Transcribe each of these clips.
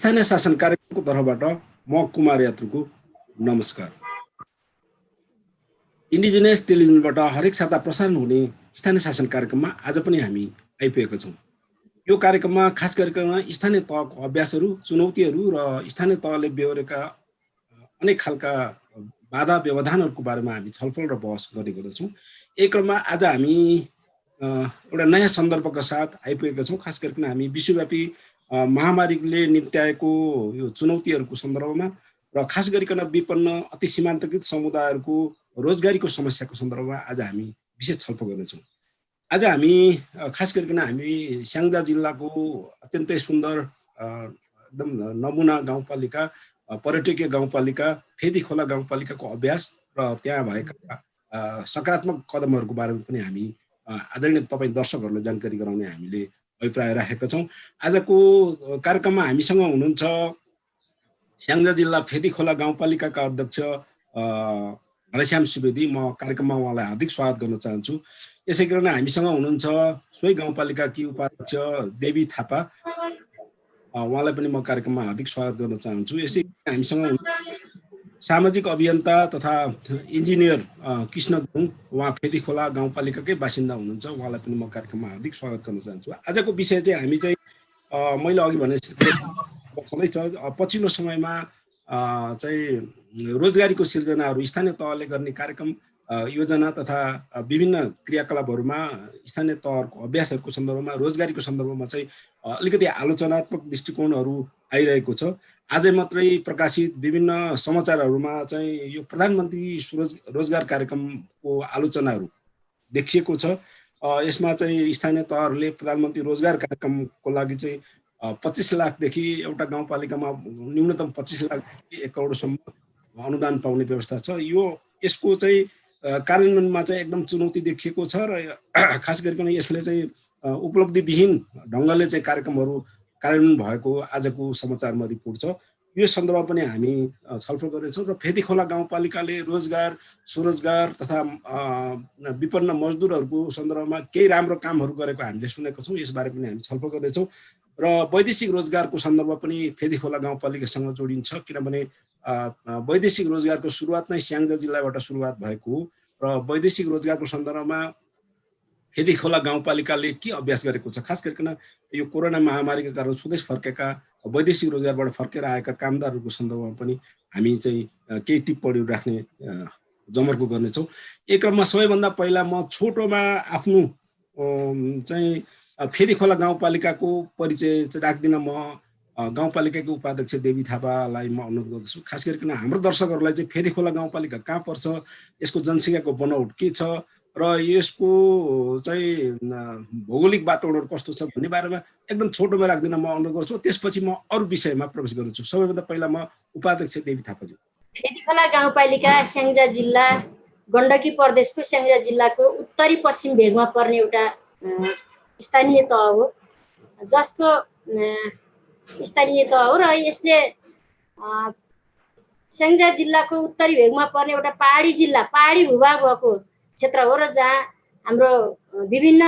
स्थानीय शासन कार्यक्रमको तर्फबाट म कुमार यात्रुको नमस्कार। इन्डिजिनियस टेलिभिजनबाट हरेक साता प्रसारण हुने स्थानीय शासन कार्यक्रममा आज पनि हामी आइपुगेका छौँ। यो कार्यक्रममा खास गरिकन स्थानीय तहको अभ्यासहरू, चुनौतीहरू र स्थानीय तहले बेहोरेका अनेक खालका बाधा व्यवधानहरूको बारेमा हामी छलफल र बहस गर्ने गर्दछौँ। यही क्रममा आज हामी एउटा नयाँ सन्दर्भका साथ आइपुगेका छौँ। खास गरिकन हामी विश्वव्यापी महामारीले निम्त्याएको यो चुनौतीहरूको सन्दर्भमा र खास गरिकन विपन्न अति सीमान्तकृत समुदायहरूको रोजगारीको समस्याको सन्दर्भमा आज हामी विशेष छलफल गर्नेछौँ। आज हामी खास गरिकन हामी स्याङ्जा जिल्लाको अत्यन्तै सुन्दर एकदम नमुना गाउँपालिका, पर्यटकीय गाउँपालिका फेदीखोला गाउँपालिकाको अभ्यास र त्यहाँ भएका सकारात्मक कदमहरूको बारेमा पनि हामी आदरणीय तपाईँ दर्शकहरूलाई जानकारी गराउने हामीले अभिप्राय राखेका छौँ। आजको कार्यक्रममा हामीसँग हुनुहुन्छ स्याङ्जा जिल्ला फेदीखोला गाउँपालिकाका अध्यक्ष घनश्याम सुवेदी। म कार्यक्रममा उहाँलाई हार्दिक स्वागत गर्न चाहन्छु। यसै गरी हामीसँग हुनुहुन्छ सोही गाउँपालिकाकी उपाध्यक्ष देवी थापा, उहाँलाई पनि म कार्यक्रममा हार्दिक स्वागत गर्न चाहन्छु। यसै गरी हामीसँग सामाजिक अभियन्ता तथा इन्जिनियर कृष्ण गुरुङ, उहाँ फेदीखोला गाउँपालिकाकै बासिन्दा हुनुहुन्छ, उहाँलाई पनि म कार्यक्रममा हार्दिक स्वागत गर्न चाहन्छु। आजको विषय चाहिँ हामी चाहिँ मैले अघि भने छँदैछ, पछिल्लो समयमा चाहिँ रोजगारीको सिर्जनाहरू स्थानीय तहले गर्ने कार्यक्रम योजना तथा विभिन्न क्रियाकलापहरूमा स्थानीय तहहरूको अभ्यासहरूको सन्दर्भमा रोजगारीको सन्दर्भमा चाहिँ अलिकति आलोचनात्मक दृष्टिकोणहरू आइरहेको छ। आजै मात्रै प्रकाशित विभिन्न समाचारहरूमा चाहिँ यो प्रधानमन्त्री रोजगार कार्यक्रमको आलोचनाहरू देखिएको छ। यसमा चाहिँ स्थानीय तहहरूले प्रधानमन्त्री रोजगार कार्यक्रमको लागि चाहिँ 25 लाखदेखि एउटा गाउँपालिकामा न्यूनतम 25 लाखदेखि 1 करोडसम्म अनुदान पाउने व्यवस्था छ। यसको चाहिँ कार्यान्वयनमा चाहिँ एकदम चुनौती देखिएको छ र खास गरिकन यसले चाहिँ उपलब्धिविहीन ढङ्गले चाहिँ कार्यक्रमहरू कार्यान्वयन भएको आजको समाचारमा रिपोर्ट छ। यो सन्दर्भमा पनि हामी छलफल गर्नेछौँ र फेदीखोला गाउँपालिकाले रोजगार, स्वरोजगार तथा विपन्न मजदुरहरूको सन्दर्भमा केही राम्रो कामहरू गरेको हामीले सुनेका छौँ। यसबारे पनि हामी छलफल गर्नेछौँ र वैदेशिक रोजगारको सन्दर्भ पनि फेदीखोला गाउँपालिकासँग जोडिन्छ, किनभने वैदेशिक रोजगारको सुरुवात नै स्याङ्जा जिल्लाबाट सुरुवात भएको हो र वैदेशिक रोजगारको सन्दर्भमा फेदीखोला गाउँपालिकाले के अभ्यास गरेको छ। खास गरिकन यो कोरोना महामारीका कारण स्वदेश फर्केका वैदेशिक रोजगारबाट फर्केर आएका कामदारहरूको सन्दर्भमा पनि हामी चाहिँ केही टिप्पणीहरू राख्ने जमर्को गर्नेछौँ। एक क्रममा सबैभन्दा पहिला म छोटोमा आफ्नो चाहिँ फेदीखोला गाउँपालिकाको परिचय राख्दिन। म गाउँपालिकाको उपाध्यक्ष देवी थापालाई म अनुरोध गर्दछु। खास गरिकन हाम्रो दर्शकहरूलाई चाहिँ फेदीखोला गाउँपालिका कहाँ पर्छ, यसको जनसङ्ख्याको बनावट के छ र यसको चाहिँ भौगोलिक वातावरण कस्तो छ भन्ने बारेमा एकदम छोटोमा राख्दिन म अनुरोध गर्छु। त्यसपछि म अरू विषयमा प्रवेश गर्छु। सबैभन्दा पहिला म उपाध्यक्ष देवी थापाज्यू। फेदीखोला गाउँपालिका स्याङ्जा जिल्ला गण्डकी प्रदेशको स्याङ्जा जिल्लाको उत्तरी पश्चिम भेगमा पर्ने एउटा स्थानीय तह हो, जसको स्थानीय तह हो र यसले स्याङ्जा जिल्लाको उत्तरी भेगमा पर्ने एउटा पहाडी जिल्ला, पहाडी भूभाग भएको क्षेत्र हो र जहाँ हाम्रो विभिन्न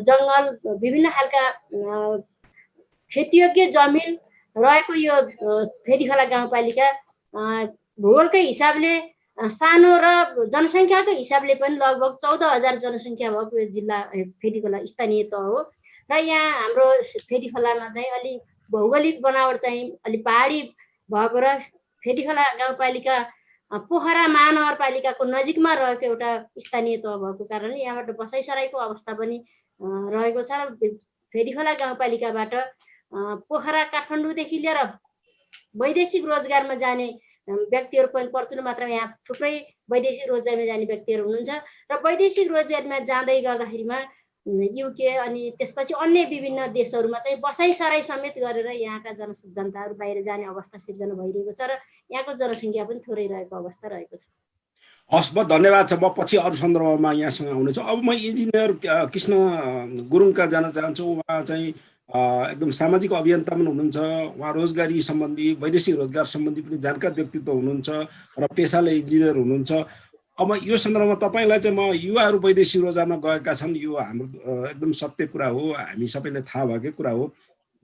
जङ्गल, विभिन्न खालका खेतीयोग्य जमिन रहेको यो फेदीखोला गाउँपालिका भूगोलकै हिसाबले सानो र जनसङ्ख्याको हिसाबले पनि लगभग 14,000 जनसङ्ख्या भएको यो जिल्ला फेदीखोला स्थानीय तह हो र यहाँ हाम्रो फेदीखोलामा चाहिँ अलि भौगोलिक बनावट चाहिँ अलि पहाडी भएको र फेदीखोला गाउँपालिका पोखरा महानगरपालिकाको नजिकमा रहेको एउटा स्थानीय तह भएको कारणले यहाँबाट बसाइसराईको अवस्था पनि रहेको छ र फेदीखोला गाउँपालिकाबाट पोखरा काठमाडौँदेखि लिएर वैदेशिक रोजगारमा जाने व्यक्तिहरू पनि प्रचुर मात्रामा यहाँ थुप्रै वैदेशिक रोजगारमा जाने व्यक्तिहरू हुनुहुन्छ र वैदेशिक रोजगारमा जाँदै गर्दाखेरिमा युके अनि त्यसपछि अन्य विभिन्न देशहरूमा चाहिँ बसाइसराई समेत गरेर यहाँका जनताहरू बाहिर जाने अवस्था सिर्जना भइरहेको छ र यहाँको जनसङ्ख्या पनि थोरै रहेको अवस्था रहेको छ। हस्, बहुत धन्यवाद छ। म पछि अरू सन्दर्भमा यहाँसँग आउनेछु। अब म इन्जिनियर कृष्ण गुरुङका जान चाहन्छु। उहाँ चाहिँ एकदम सामाजिक अभियन्ता पनि हुनुहुन्छ, उहाँ रोजगारी सम्बन्धी, वैदेशिक रोजगार सम्बन्धी पनि जानकार व्यक्तित्व हुनुहुन्छ र पेसाले इन्जिनियर हुनुहुन्छ। अब यो सन्दर्भमा तपाईँलाई चाहिँ म युवाहरू वैदेशिक रोजगारमा गएका छन्, यो हाम्रो एकदम सत्य कुरा हो, हामी सबैलाई थाहा भएकै कुरा हो।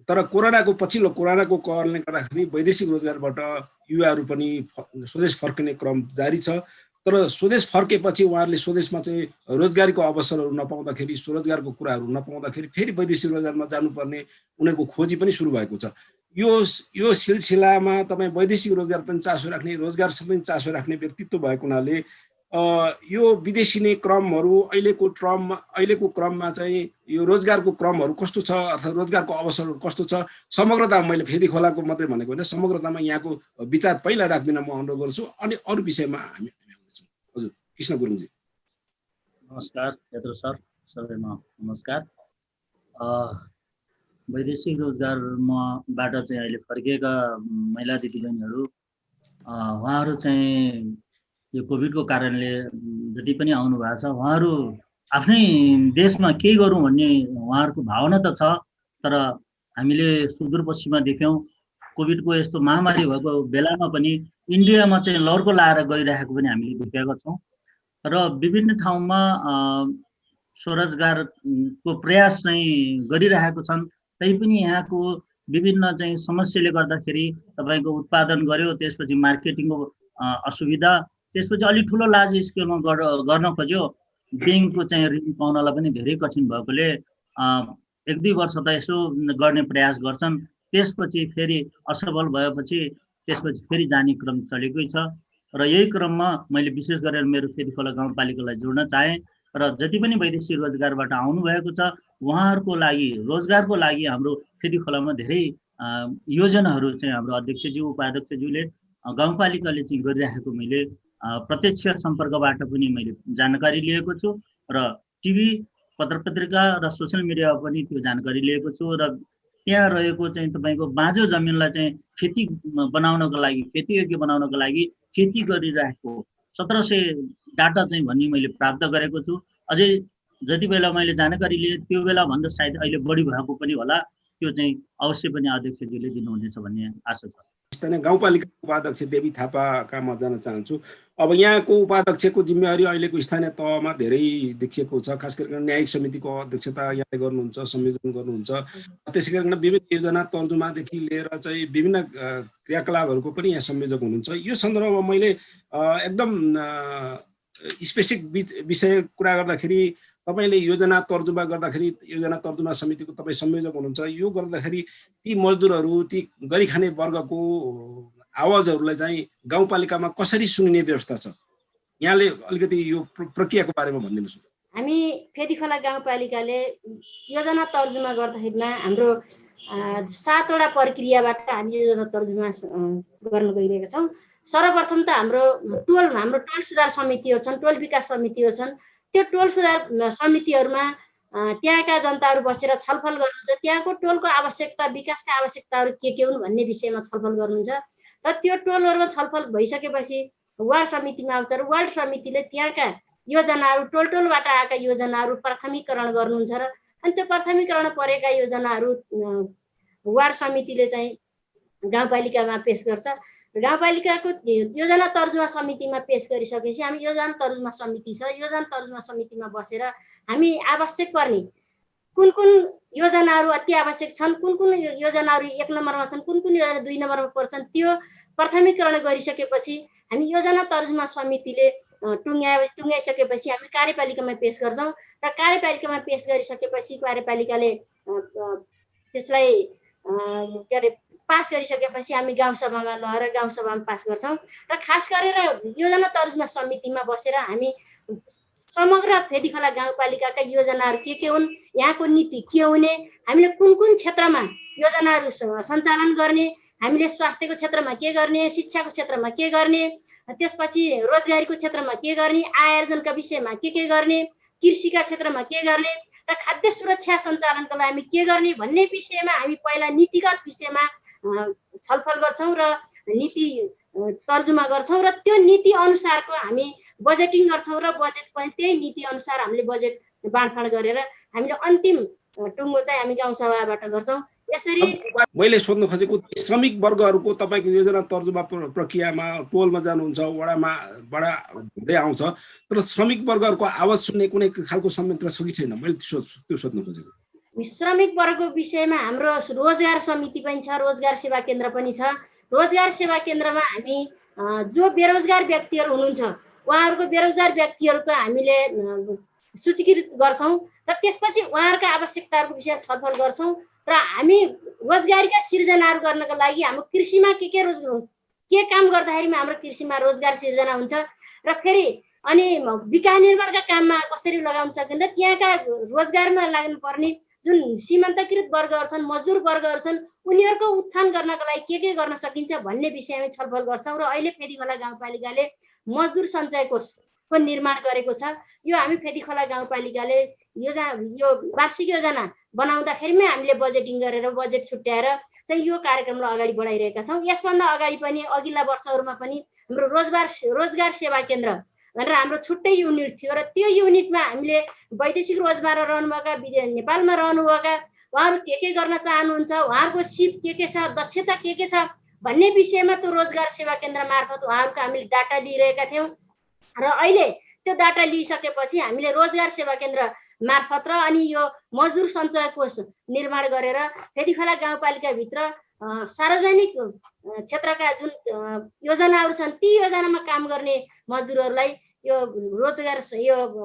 तर कोरोनाको पछिल्लो कोरोनाको कहरले गर्दाखेरि वैदेशिक रोजगारबाट युवाहरू पनि स्वदेश फर्किने क्रम जारी छ। तर स्वदेश फर्केपछि उहाँहरूले स्वदेशमा चाहिँ रोजगारीको अवसरहरू नपाउँदाखेरि, स्वरोजगारको कुराहरू नपाउँदाखेरि फेरि वैदेशिक रोजगारमा जानुपर्ने उनीहरूको खोजी पनि सुरु भएको छ। यो सिलसिलामा तपाईँ वैदेशिक रोजगार पनि चासो राख्ने, रोजगार पनि चासो राख्ने व्यक्तित्व भएको हुनाले यो विदेशिने क्रमहरू अहिलेको क्रममा चाहिँ यो रोजगारको क्रमहरू कस्तो छ अथवा रोजगारको अवसरहरू कस्तो छ, समग्रतामा मैले फेदी खोलाको मात्रै भनेको होइन, समग्रतामा यहाँको विचार पहिला राख्दिन म अनुरोध गर्छु, अनि अरू विषयमा हामी आउँछौँ। हजुर कृष्ण गुरुङजी। नमस्कार यत्रो सर, सबैमा नमस्कार। वैदेशिक रोजगारबाट चाहिँ अहिले फर्किएका महिला दिदीबहिनीहरू उहाँहरू चाहिँ यो कोभिडको कारणले जति पनि आउनु भएको छ, उहाँहरू आफ्नै देशमा केही गरौँ भन्ने उहाँहरूको भावना त छ। तर हामीले सुदूरपश्चिममा देख्यौँ कोभिडको यस्तो महामारी भएको बेलामा पनि इन्डियामा चाहिँ लड्को लाएर गइरहेको पनि हामीले देखेका छौँ। र विभिन्न ठाउँमा स्वरोजगारको प्रयास चाहिँ गरिरहेको छन्, तैपनि यहाँको विभिन्न चाहिँ समस्याले गर्दाखेरि तपाईँको उत्पादन गर्यो, त्यसपछि मार्केटिङको असुविधा, त्यसपछि अलिक ठुलो लार्ज स्केलमा गर्न खोज्यो, ब्याङ्कको चाहिँ ऋण पाउनलाई पनि धेरै कठिन भएकोले 1-2 वर्ष त यसो गर्ने प्रयास गर्छन्, त्यसपछि फेरि असफल भएपछि त्यसपछि फेरि जाने क्रम चलेकै छ। र यही क्रममा मैले विशेष गरेर मेरो फेदीखोला गाउँपालिकालाई जोड्न चाहेँ र जति पनि वैदेशिक रोजगारबाट आउनु भएको छ उहाँहरूको लागि रोजगारको लागि हाम्रो फेदीखोलामा धेरै योजनाहरू चाहिँ हाम्रो अध्यक्षज्यू उपाध्यक्षज्यूले गाउँपालिकाले चाहिँ गरिरहेको मैले प्रत्यक्ष सम्पर्कबाट पनि मैले जानकारी लिएको छु र टिभी पत्रपत्रिका र सोसियल मिडियामा पनि त्यो जानकारी लिएको छु। र त्यहाँ रहेको चाहिँ तपाईँको बाँझो जमिनलाई चाहिँ खेती बनाउनको लागि, खेतीयोग्य बनाउनको लागि खेती गरिरहेको 1700 डाटा चाहिँ भन्ने मैले प्राप्त गरेको छु। अझै जति बेला मैले जानकारी लिएँ त्यो बेला भन्दा सायद अहिले बढी भएको पनि होला, त्यो चाहिँ अवश्य पनि अध्यक्षज्यूले दिनुहुनेछ भन्ने आशा छ। स्थानीय गाउँपालिका उपाध्यक्ष देवी थापाका म जान चाहन्छु। अब यहाँको उपाध्यक्षको जिम्मेवारी अहिलेको स्थानीय तहमा धेरै देखिएको छ, खास गरेर न्यायिक समितिको अध्यक्षता यहाँले गर्नुहुन्छ, संयोजन गर्नुहुन्छ, त्यसै गरेर विभिन्न योजना तर्जुमादेखि लिएर चाहिँ विभिन्न क्रियाकलापहरूको पनि यहाँ संयोजक हुनुहुन्छ। यो सन्दर्भमा मैले एकदम स्पेसिफिक विषय कुरा गर्दाखेरि तपाईले योजना तर्जुमा गर्दाखेरि, योजना तर्जुमा समितिको तपाईँ संयोजक हुनुहुन्छ, यो गर्दाखेरि ती मजदुरहरू, ती गरिखाने वर्गको आवाजहरूलाई चाहिँ गाउँपालिकामा कसरी सुनिने व्यवस्था छ, यहाँले अलिकति यो प्रक्रियाको बारेमा भनिदिनुहोस्। हामी फेदीखोला गाउँपालिकाले योजना तर्जुमा गर्दाखेरिमा हाम्रो 7वटा प्रक्रियाबाट हामी योजना तर्जुमा गर्न गइरहेका छौँ। सर्वप्रथम त हाम्रो टोल सुधार समितिहरू छन्, टोल विकास समितिहरू छन्। त्यो टोल सुधार समितिहरूमा त्यहाँका जनताहरू बसेर छलफल गर्नुहुन्छ, त्यहाँको टोलको आवश्यकता, विकासका आवश्यकताहरू के हुन् भन्ने विषयमा छलफल गर्नुहुन्छ। र त्यो टोलहरूमा छलफल भइसकेपछि वार्ड समितिमा आउँछ र वार्ड समितिले त्यहाँका योजनाहरू, टोलबाट आएका योजनाहरू प्राथमिकरण गर्नुहुन्छ र अनि त्यो प्राथमिकरण परेका योजनाहरू वार्ड समितिले चाहिँ गाउँपालिकामा पेश गर्छ। गाउँपालिकाको योजना तर्जुमा समितिमा पेश गरिसकेपछि हामी योजना तर्जुमा समिति छ, योजना तर्जुमा समितिमा बसेर हामी आवश्यक पर्ने कुन योजनाहरू अति आवश्यक छन्, कुन योजनाहरू 1 नम्बरमा छन्, कुन योजना 2 नम्बरमा पर्छन्, त्यो प्राथमिकरण गरिसकेपछि हामी योजना तर्जुमा समितिले टुङ्गाइसकेपछि हामी कार्यपालिकामा पेश गर्छौँ र कार्यपालिकामा पेश गरिसकेपछि कार्यपालिकाले त्यसलाई पास गरिसकेपछि हामी गाउँसभामा लगेर गाउँसभामा पास गर्छौँ। र खास गरेर योजना तर्जुमा समितिमा बसेर हामी समग्र फेदीखोला गाउँपालिकाका योजनाहरू के हुन्, यहाँको नीति के हुने, हामीले कुन क्षेत्रमा योजनाहरू सञ्चालन गर्ने, हामीले स्वास्थ्यको क्षेत्रमा के गर्ने, शिक्षाको क्षेत्रमा के गर्ने, त्यसपछि रोजगारीको क्षेत्रमा के गर्ने, आय आर्जनका विषयमा के गर्ने, कृषिका क्षेत्रमा के गर्ने र खाद्य सुरक्षा सञ्चालनको लागि हामी के गर्ने भन्ने विषयमा हामी पहिला नीतिगत विषयमा छलफल गर्छौँ र नीति तर्जुमा गर्छौँ र त्यो नीति अनुसारको हामी बजेटिङ गर्छौँ र बजेट पनि त्यही नीति अनुसार हामीले बजेट बाँडफाँड गरेर हामीले अन्तिम टुङ्गो चाहिँ हामी गाउँसभाबाट गर्छौँ। यसरी मैले सोध्न खोजेको श्रमिक वर्गहरूको तपाईँको योजना तर्जुमा प्रक्रियामा टोलमा जानुहुन्छ, वडामा बडा हुँदै आउँछ, तर श्रमिक वर्गहरूको आवाज सुन्ने कुनै खालको संयन्त्र छ कि छैन, मैले त्यो सोध्न खोजेको। श्रमिक वर्गको विषयमा हाम्रो रोजगार समिति पनि छ, रोजगार सेवा केन्द्र पनि छ। रोजगार सेवा केन्द्रमा हामी जो बेरोजगार व्यक्तिहरू हुनुहुन्छ उहाँहरूको बेरोजगार व्यक्तिहरूको हामीले सूचीकृत गर्छौँ र त्यसपछि उहाँहरूका आवश्यकताहरूको विषय छलफल गर्छौँ र हामी रोजगारीका सिर्जनाहरू गर्नको लागि हाम्रो कृषिमा के काम गर्दाखेरिमा हाम्रो कृषिमा रोजगार सिर्जना हुन्छ र फेरि अनि विकास निर्माणका काममा कसरी लगाउन सकिन्छ, त्यहाँका रोजगारमा लाग्नुपर्ने जुन सीमान्तकृत वर्गहरू छन्, मजदुर वर्गहरू छन्, उनीहरूको उत्थान गर्नका लागि के गर्न सकिन्छ भन्ने विषयमा छलफल गर्छौँ। र अहिले फेदीखोला गाउँपालिकाले मजदुर सञ्चय कोषको निर्माण गरेको छ। यो हामी फेदीखोला गाउँपालिकाले यो वार्षिक योजना बनाउँदाखेरिमै हामीले बजेटिङ गरेर बजेट छुट्याएर चाहिँ यो कार्यक्रमलाई अगाडि बढाइरहेका छौँ। यसभन्दा अगाडि पनि अघिल्ला वर्षहरूमा पनि हाम्रो रोजगार सेवा केन्द्र भनेर हाम्रो छुट्टै युनिट थियो र त्यो युनिटमा हामीले वैदेशिक रोजगारमा रहनुभएका नेपालमा रहनुभएका उहाँहरू के गर्न चाहनुहुन्छ, उहाँहरूको सिप के छ, दक्षता के छ भन्ने विषयमा त्यो रोजगार सेवा केन्द्र मार्फत उहाँहरूको हामीले डाटा लिइरहेका थियौँ। र अहिले त्यो डाटा लिइसकेपछि हामीले रोजगार सेवा केन्द्र मार्फत र अनि यो मजदुर सञ्चय कोष निर्माण गरेर फेदीखोला गाउँपालिकाभित्र सार्वजनिक क्षेत्रका जुन योजनाहरू छन् ती योजनामा काम गर्ने मजदुरहरूलाई यो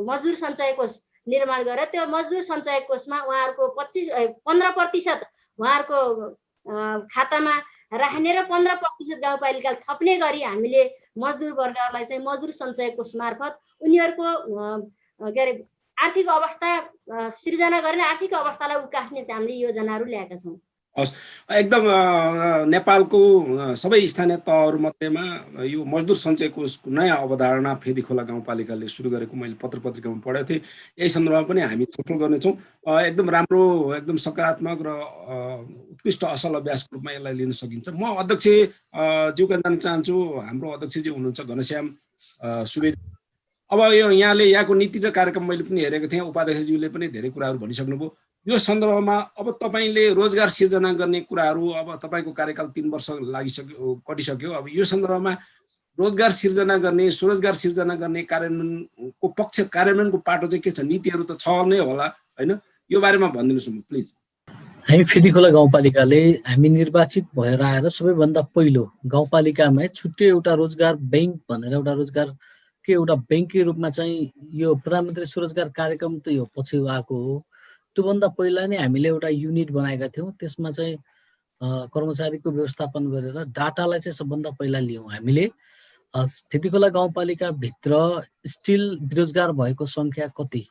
मजदुर सञ्चय कोष निर्माण गरेर त्यो मजदुर सञ्चय कोषमा उहाँहरूको 15% उहाँहरूको खातामा राख्ने र 15% गाउँपालिकाले थप्ने गरी हामीले मजदुर वर्गहरूलाई चाहिँ मजदुर सञ्चय कोष मार्फत उनीहरूको के अरे आर्थिक अवस्था सिर्जना गर्ने, आर्थिक अवस्थालाई उकास्ने हामीले योजनाहरू ल्याएका छौँ। एकदम नेपालको सबै स्थानीय तहहरू मध्येमा यो मजदुर सञ्चय कोषको नयाँ अवधारणा फेदीखोला गाउँपालिकाले सुरु गरेको मैले पत्र पत्रिकामा पढेको थिएँ। यही सन्दर्भमा पनि हामी छलफल गर्नेछौँ। एकदम राम्रो, एकदम सकारात्मक र उत्कृष्ट असल अभ्यासको रूपमा यसलाई लिन सकिन्छ। म अध्यक्ष ज्यूका जान चाहन्छु। हाम्रो अध्यक्षजी हुनुहुन्छ घनश्याम सुवेदी। अब यहाँले यहाँको नीति र कार्यक्रम मैले पनि हेरेको थिएँ, उपाध्यक्षज्यूले पनि धेरै कुराहरू भनिसक्नुभयो। यो सन्दर्भमा अब तपाईँले रोजगार सिर्जना गर्ने कुराहरू, अब तपाईँको कार्यकाल 3 वर्ष कटिसक्यो। अब यो सन्दर्भमा रोजगार सिर्जना गर्ने, स्वरोजगार सिर्जना गर्ने कार्यान्वयनको पाटो चाहिँ के छ? नीतिहरू त छ नै होला हैन? यो बारेमा भनिदिनुहोस् न प्लिज। हामी फेदीखोला गाउँपालिकाले हामी निर्वाचित भएर आएर सबैभन्दा पहिलो गाउँपालिकामै छुट्टै एउटा रोजगार बैंक भनेर एउटा बैंककै रूपमा चाहिँ यो प्रधानमन्त्री स्वरोजगार कार्यक्रम त यो पछि आएको हो। त्योभन्दा पहिला नै हामीले एउटा युनिट बनाएका थियौँ। त्यसमा चाहिँ कर्मचारीको व्यवस्थापन गरेर डाटालाई चाहिँ सबभन्दा पहिला लियौँ हामीले। फेदीखोला गाउँपालिकाभित्र स्टिल बेरोजगार भएको सङ्ख्या कति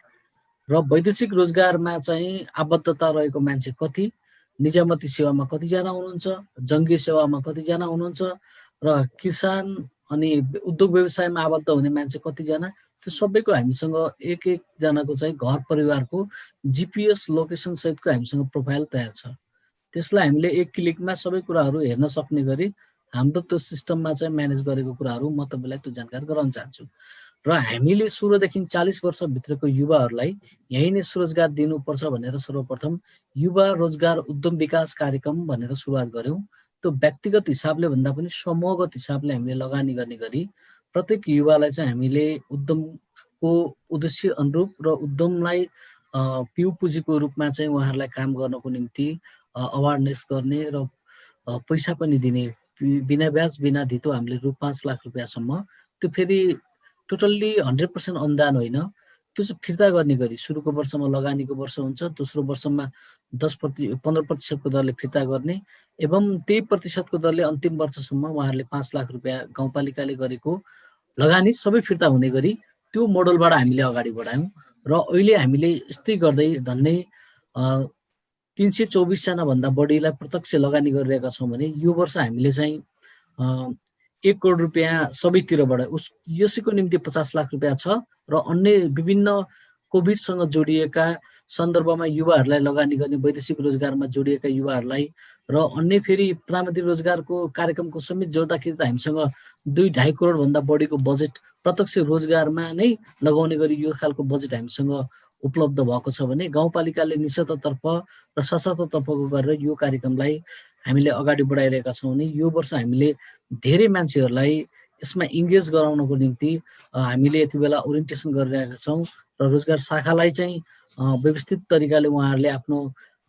र वैदेशिक रोजगारमा चाहिँ आबद्धता रहेको मान्छे कति, निजामती सेवामा कतिजना हुनुहुन्छ, जङ्गी सेवामा कतिजना हुनुहुन्छ र किसान अनि उद्योग व्यवसायमा आबद्ध हुने मान्छे कतिजना, त्यो सबैको हामीसँग एक जनाको चाहिँ घर परिवारको GPS लोकेसन सहितको हामीसँग प्रोफाइल तयार छ। त्यसलाई हामीले एक क्लिकमा सबै कुराहरू हेर्न सक्ने गरी हाम्रो त्यो सिस्टममा चाहिँ म्यानेज गरेको कुराहरू म तपाईँलाई त्यो जानकारी गराउन चाहन्छु। र हामीले 16देखि 40 वर्षभित्रको युवाहरूलाई यही नै स्वरोजगार दिनुपर्छ भनेर सर्वप्रथम युवा रोजगार उद्यम विकास कार्यक्रम भनेर सुरुवात गऱ्यौँ। त्यो व्यक्तिगत हिसाबले भन्दा पनि समूहगत हिसाबले हामीले लगानी गर्ने गरी प्रत्येक युवालाई चाहिँ हामीले उद्यमको उद्देश्य अनुरूप र उद्यमलाई पिउ पुँजीको रूपमा चाहिँ उहाँहरूलाई काम गर्नको निम्ति अवेरनेस गर्ने र पैसा पनि दिने, बिना ब्याज बिना धितो हामीले 5 लाख रुपियाँसम्म, त्यो फेरि टोटल्ली 100% अनुदान होइन, त्यो चाहिँ फिर्ता गर्ने गरी सुरुको वर्षमा लगानीको वर्ष हुन्छ, दोस्रो वर्षमा 15% दरले फिर्ता गर्ने एवं 3% दरले अन्तिम वर्षसम्म उहाँहरूले 5 लाख रुपियाँ गाउँपालिकाले गरेको लगानी सबै फिर्ता हुने गरी त्यो मोडलबाट हामीले अगाडि बढायौँ। र अहिले हामीले यस्तै गर्दै धन्नै 324 जना भन्दा बढीलाई प्रत्यक्ष लगानी गरिरहेका छौँ भने यो वर्ष हामीले चाहिँ 1 करोड रुपियाँ सबैतिरबाट यसैको निम्ति 50 लाख रुपियाँ छ र अन्य विभिन्न कोभिडसँग जोडिएका सन्दर्भमा युवाहरूलाई लगानी गर्ने, वैदेशिक रोजगारमा जोडिएका युवाहरूलाई र अन्य फेरि प्रधानमन्त्री रोजगारको कार्यक्रमको समेत जोड्दाखेरि त हामीसँग 2-2.5 करोड भन्दा बढीको बजेट प्रत्यक्ष रोजगारमा नै लगाउने गरी यो खालको बजेट हामीसँग उपलब्ध भएको छ भने गाउँपालिकाले निस्वार्थतर्फ र सशक्ततर्फको गरेर यो कार्यक्रमलाई हामीले अगाडि बढाइरहेका छौँ भने यो वर्ष हामीले धेरै मान्छेहरूलाई यसमा इन्गेज गराउनको निम्ति हामीले यति बेला ओरिएन्टेसन गरिरहेका छौँ र रोजगार शाखालाई चाहिँ व्यवस्थित तरिकाले उहाँहरूले आफ्नो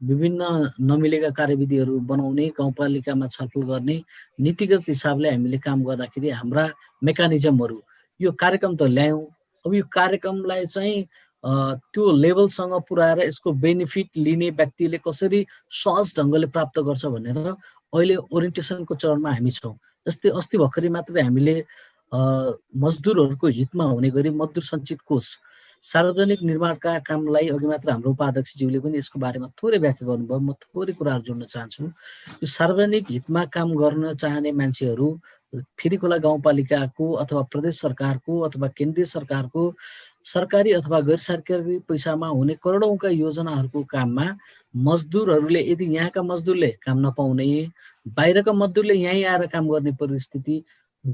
विभिन्न नमिलेका कार्यविधिहरू बनाउने, गाउँपालिकामा छलफल गर्ने, नीतिगत हिसाबले हामीले काम गर्दाखेरि हाम्रा मेकानिजमहरू यो कार्यक्रम त ल्यायौँ। अब यो कार्यक्रमलाई चाहिँ त्यो लेभलसँग पुर्याएर यसको बेनिफिट लिने व्यक्तिले कसरी सहज ढङ्गले प्राप्त गर्छ भनेर अहिले ओरिएन्टेसनको चरणमा हामी छौँ। जस्तै अस्ति भर्खरै मात्रै हामीले मजदुरहरूको हितमा हुने गरी मजदुर सञ्चित कोष सार्वजनिक निर्माणका कामलाई अघि मात्र हाम्रो उपाध्यक्षज्यूले पनि यसको बारेमा थोरै व्याख्या गर्नुभयो। म थोरै कुराहरू जोड्न चाहन्छु। यो सार्वजनिक हितमा काम गर्न चाहने मान्छेहरू फेदीखोला गाउँपालिकाको अथवा प्रदेश सरकारको अथवा केन्द्रीय सरकारको सरकारी अथवा गैर सरकारी पैसामा हुने करोडौँका योजनाहरूको काममा मजदुरहरूले यदि यहाँका मजदुरले काम नपाउने, बाहिरका मजदुरले यहीँ आएर काम गर्ने परिस्थिति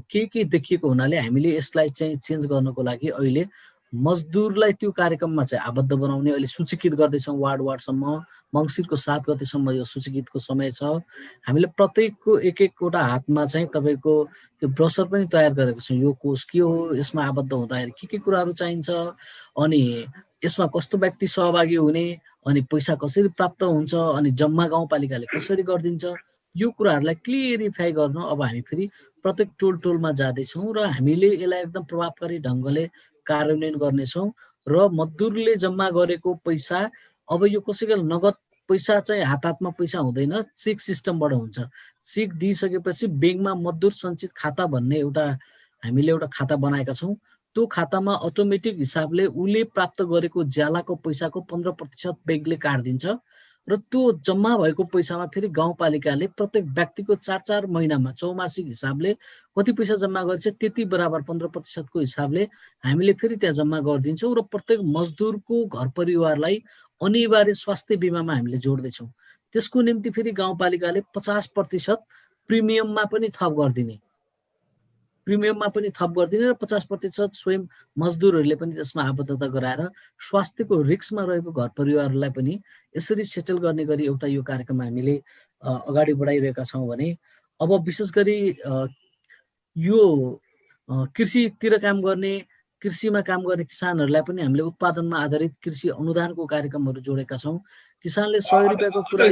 के देखिएको हुनाले हामीले यसलाई चाहिँ चेन्ज गर्नको लागि अहिले मजदुरलाई त्यो कार्यक्रममा चाहिँ आबद्ध बनाउने अहिले सूचीकृत गर्दैछौँ। वार्डसम्म मङ्सिरको 7 गतेसम्म यो सूचीकृतको समय छ। हामीले प्रत्येकको एकवटा हातमा चाहिँ तपाईँको त्यो ब्रोसर पनि तयार गरेको छौँ। यो कोष के हो, यसमा आबद्ध हुँदाखेरि के कुराहरू चाहिन्छ, अनि यसमा कस्तो व्यक्ति सहभागी हुने, अनि पैसा कसरी प्राप्त हुन्छ, अनि जम्मा गाउँपालिकाले कसरी गरिदिन्छ, यो कुराहरूलाई क्लियरिफाई गर्न अब हामी फेरि प्रत्येक टोलमा जाँदैछौँ र हामीले यसलाई एकदम प्रभावकारी ढङ्गले कार्यान्वयन गर्नेछौँ। र मजदुरले जम्मा गरेको पैसा अब यो कसैको नगद पैसा चाहिँ हातमा पैसा हुँदैन, चेक सिस्टमबाट हुन्छ। चेक दिइसकेपछि ब्याङ्कमा मजदुर सञ्चित खाता भन्ने हामीले एउटा खाता बनाएका छौँ। त्यो खातामा अटोमेटिक हिसाबले उसले प्राप्त गरेको ज्यालाको पैसाको 15% ब्याङ्कले काट्दिन्छ र त्यो जम्मा भएको पैसामा फेरि गाउँपालिकाले प्रत्येक व्यक्तिको 4 महिनामा चौमासिक हिसाबले कति पैसा जम्मा गर्छ त्यति बराबर 15%को हिसाबले हामीले फेरि त्यहाँ जम्मा गरिदिन्छौँ र प्रत्येक मजदुरको घर परिवारलाई अनिवार्य स्वास्थ्य बिमामा हामीले जोड्दैछौँ। त्यसको निम्ति फेरि गाउँपालिकाले 50% प्रिमियममा पनि थप गरिदिने र 50% स्वयं मजदुरहरूले पनि त्यसमा आबद्धता गराएर स्वास्थ्यको रिस्कमा रहेको घर परिवारलाई पनि यसरी सेटल गर्ने गरी एउटा यो कार्यक्रम हामीले अगाडि बढाइरहेका छौँ भने अब विशेष गरी यो कृषितिर काम गर्ने, कृषिमा काम गर्ने किसानहरूलाई पनि हामीले उत्पादनमा आधारित कृषि अनुदानको कार्यक्रमहरू जोडेका छौँ। किसानले 100 रुपियाँको कुरा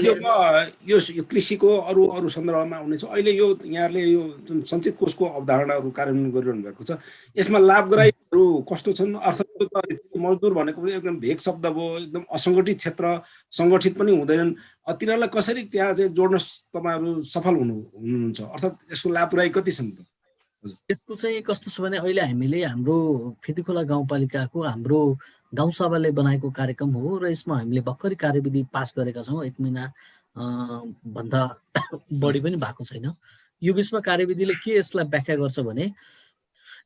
यो कृषिको अरू सन्दर्भमा आउनेछ। अहिले यो यहाँहरूले यो जुन सञ्चित कोषको अवधारणाहरू कार्यान्वयन गरिरहनु भएको छ, यसमा लाभग्राहीहरू कस्तो छन्? अर्थात् मजदुर भनेको एकदम भेग शब्द भयो, एकदम असङ्गठित क्षेत्र, सङ्गठित पनि हुँदैनन्। तिनीहरूलाई कसरी त्यहाँ चाहिँ जोड्न तपाईँहरू सफल हुनुहुन्छ? अर्थात् यसको लाभग्राही कति छन् त? यसको चाहिँ कस्तो छ भने अहिले हामीले हाम्रो फेदीखोला गाउँपालिकाको हाम्रो गाउँसभाले बनाएको कार्यक्रम हो र यसमा हामीले भर्खरै कार्यविधि पास गरेका छौँ। 1 महिना भन्दा बढी पनि भएको छैन। यो बिचमा कार्यविधिले के यसलाई व्याख्या गर्छ भने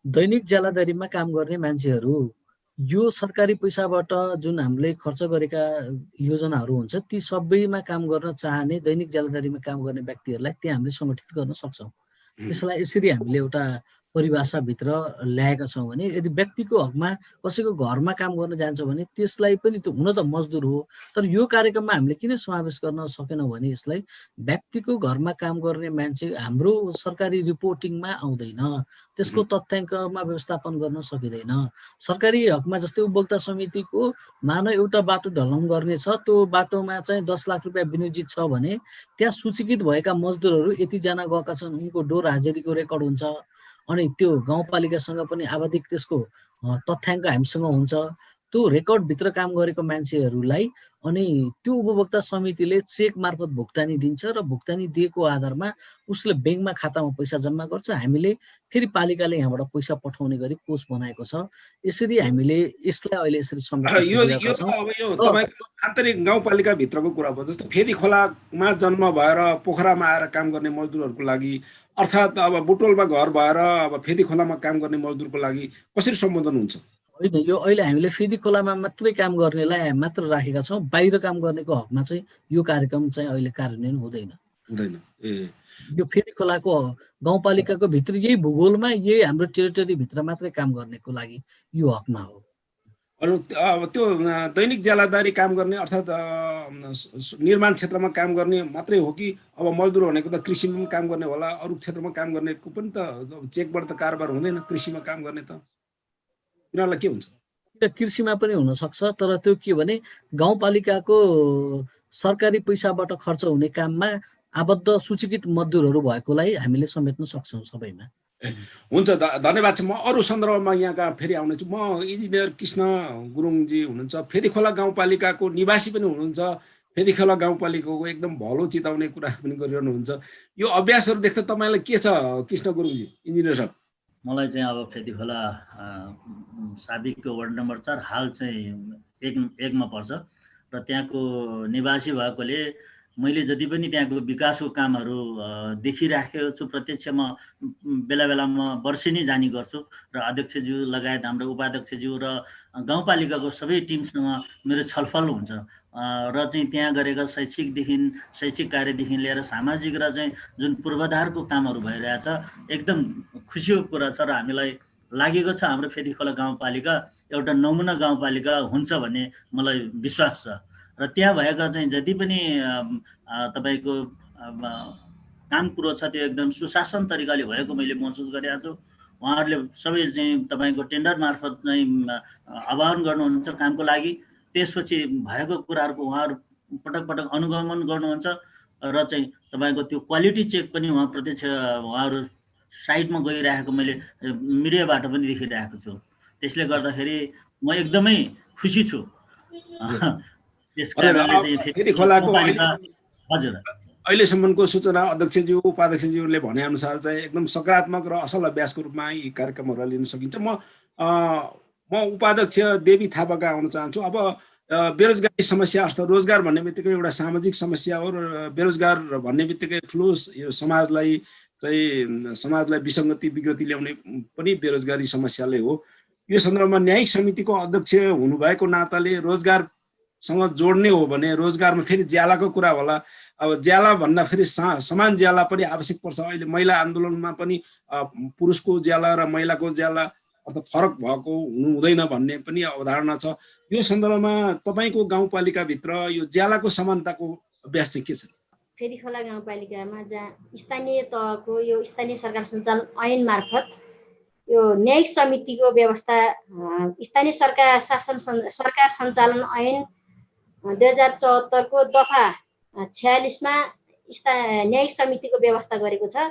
दैनिक ज्यालादारीमा काम गर्ने मान्छेहरू यो सरकारी पैसाबाट जुन हामीले खर्च गरेका योजनाहरू हुन्छ ती सबैमा काम गर्न चाहने दैनिक ज्यालादारीमा काम गर्ने व्यक्तिहरूलाई त्यहाँ हामीले सङ्गठित गर्न सक्छौँ। त्यसलाई यसरी हामीले एउटा परिभाषाभित्र ल्याएका छौँ भने यदि व्यक्तिको हकमा कसैको घरमा काम गर्न जान्छ भने त्यसलाई पनि त्यो हुन त मजदुर हो, तर यो कार्यक्रममा हामीले किन समावेश गर्न सकेनौँ भने यसलाई व्यक्तिको घरमा काम गर्ने मान्छे हाम्रो सरकारी रिपोर्टिङमा आउँदैन, त्यसको तथ्याङ्कमा व्यवस्थापन गर्न सकिँदैन। सरकारी हकमा जस्तै उपभोक्ता समितिको मानव एउटा बाटो ढलाउँ गर्ने छ, त्यो बाटोमा चाहिँ 10 लाख रुपियाँ विनियोजित छ भने त्यहाँ सूचीकृत भएका मजदुरहरू यतिजना गएका छन्, उनको डोर हाजिरीको रेकर्ड हुन्छ, अनि त्यो गाउँपालिकासँग पनि आवधिक त्यसको तथ्याङ्क हामीसँग हुन्छ। त्यो रेकर्डभित्र काम गरेको मान्छेहरूलाई अनि त्यो उपभोक्ता समितिले चेक मार्फत भुक्तानी दिन्छ र भुक्तानी दिएको आधारमा उसले ब्याङ्कमा खातामा पैसा जम्मा गर्छ। हामीले फेरि पालिकाले यहाँबाट पैसा पठाउने गरी कोष बनाएको छ। यसरी हामीले यसलाई अहिले यसरी आन्तरिक गाउँपालिकाभित्रको कुरा भयो। जस्तो फेदीखोलामा जन्म भएर पोखरामा आएर काम गर्ने मजदुरहरूको लागि, अर्थात् अब बुटोलमा घर भएर अब फेदीखोलामा काम गर्ने मजदुरको लागि कसरी सम्बोधन हुन्छ? होइन, यो अहिले हामीले फेदीखोलामा मात्रै काम गर्नेलाई मात्र राखेका छौँ। बाहिर काम गर्नेको हकमा चाहिँ यो कार्यक्रम चाहिँ अहिले कार्यान्वयन हुँदैन। यो फेदीखोलाको गाउँपालिकाको भित्र यही भूगोलमा यही हाम्रो टेरिटोरीभित्र मात्रै काम गर्नेको लागि यो हकमा हो। अरू अब त्यो दैनिक ज्यालादारी काम गर्ने अर्थात् निर्माण क्षेत्रमा काम गर्ने मात्रै हो कि अब मजदुर भनेको त कृषिमा पनि काम गर्ने होला, अरू क्षेत्रमा काम गर्नेको पनि त चेकबाट त कारोबार हुँदैन? कृषिमा काम गर्ने त तिनीहरूलाई के हुन्छ? कृषिमा पनि हुनसक्छ, तर त्यो के भने गाउँपालिकाको सरकारी पैसाबाट खर्च हुने काममा आबद्ध सूचीकृत मजदुरहरू भएकोलाई हामीले समेट्न सक्छौँ सबैमा। हुन्छ, धन्यवाद छ। म अरू सन्दर्भमा यहाँका फेरि आउनेछु। म इन्जिनियर कृष्ण गुरुङजी हुनुहुन्छ, फेदीखोला गाउँपालिकाको निवासी पनि हुनुहुन्छ, फेदीखोला गाउँपालिकाको एकदम भलो चिताउने कुरा पनि गरिरहनुहुन्छ। यो अभ्यासहरू देख्दा तपाईँलाई के छ कृष्ण गुरुङजी, इन्जिनियर साहब? मलाई चाहिँ अब फेदीखोला साबिकको वार्ड नम्बर 4 हाल चाहिँ 1 पर्छ र त्यहाँको निवासी भएकोले मैले जति पनि त्यहाँको विकासको कामहरू देखिराखेको छु, प्रत्यक्ष म बेला बेलामा वर्षेनी जाने गर्छु र अध्यक्षज्यू लगायत हाम्रो उपाध्यक्षज्यू र गाउँपालिकाको सबै टिमसँग मेरो छलफल हुन्छ र चाहिँ त्यहाँ गरेका शैक्षिक कार्यदेखि लिएर सामाजिक र चाहिँ जुन पूर्वाधारको कामहरू भइरहेछ एकदम खुसीको कुरा छ र हामीलाई लागेको छ हाम्रो फेदीखोला गाउँपालिका एउटा नमुना गाउँपालिका हुन्छ भन्ने मलाई विश्वास छ र त्यहाँ भएका चाहिँ जति पनि तपाईँको काम कुरो छ त्यो एकदम सुशासन तरिकाले भएको मैले महसुस गरेको छु। उहाँहरूले सबै चाहिँ तपाईँको टेन्डर मार्फत चाहिँ आह्वान गर्नुहुन्छ कामको लागि, त्यसपछि भएको कुराहरूको उहाँहरू पटक पटक अनुगमन गर्नुहुन्छ र चाहिँ तपाईँको त्यो क्वालिटी चेक पनि उहाँ प्रत्यक्ष उहाँहरू साइडमा गइरहेको मैले मिडियाबाट पनि देखिरहेको छु। त्यसले गर्दाखेरि म एकदमै खुसी छु। हजुर, अहिलेसम्मको सूचना अध्यक्षज्यू उपाध्यक्षज्यूले भनेअनुसार चाहिँ एकदम सकारात्मक र असल अभ्यासको रूपमा यी कार्यक्रमहरूलाई लिन सकिन्छ। म उपाध्यक्ष देवी थापाका आउन चाहन्छु। अब बेरोजगारी समस्या अर्थात् रोजगार भन्ने बित्तिकै एउटा सामाजिक समस्या हो र बेरोजगार भन्ने बित्तिकै ठुलो यो समाजलाई विसङ्गति विकृति ल्याउने पनि बेरोजगारी समस्याले हो। यो सन्दर्भमा न्यायिक समितिको अध्यक्ष हुनुभएको नाताले रोजगारसँग जोड्ने हो भने रोजगारमा फेरि ज्यालाको कुरा होला। अब ज्याला भन्दा फेरि समान ज्याला पनि आवश्यक पर्छ। अहिले महिला आन्दोलनमा पनि पुरुषको ज्याला र महिलाको ज्याला अर्थात् फरक भएको हुनु हुँदैन भन्ने पनि अवधारणा छ। यो सन्दर्भमा तपाईँको गाउँपालिकाभित्र यो ज्यालाको समानताको अभ्यास चाहिँ के छ? फेदीखोला गाउँपालिकामा जहाँ स्थानीय तहको यो स्थानीय सरकार सञ्चालन ऐन मार्फत यो न्यायिक समितिको व्यवस्था, स्थानीय सरकार सञ्चालन ऐन 2074 को दफा 46 मा न्यायिक समितिको व्यवस्था गरेको छ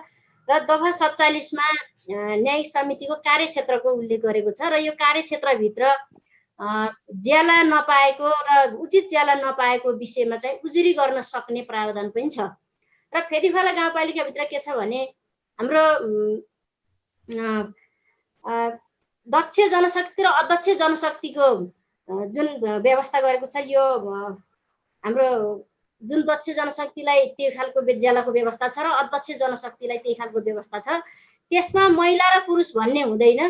र दफा 47 मा न्यायिक समितिको कार्यक्षेत्रको उल्लेख गरेको छ र यो कार्यक्षेत्रभित्र ज्याला नपाएको र उचित ज्याला नपाएको विषयमा चाहिँ उजुरी गर्न सक्ने प्रावधान पनि छ। र फेदीखोला गाउँपालिकाभित्र के छ भने हाम्रो दक्ष जनशक्ति र अदक्ष जनशक्तिको जुन व्यवस्था गरेको छ, यो हाम्रो जुन दक्ष जनशक्तिलाई त्यो खालको ज्यालाको व्यवस्था छ र अदक्ष जनशक्तिलाई त्यही खालको व्यवस्था छ। त्यसमा महिला र पुरुष भन्ने हुँदैन।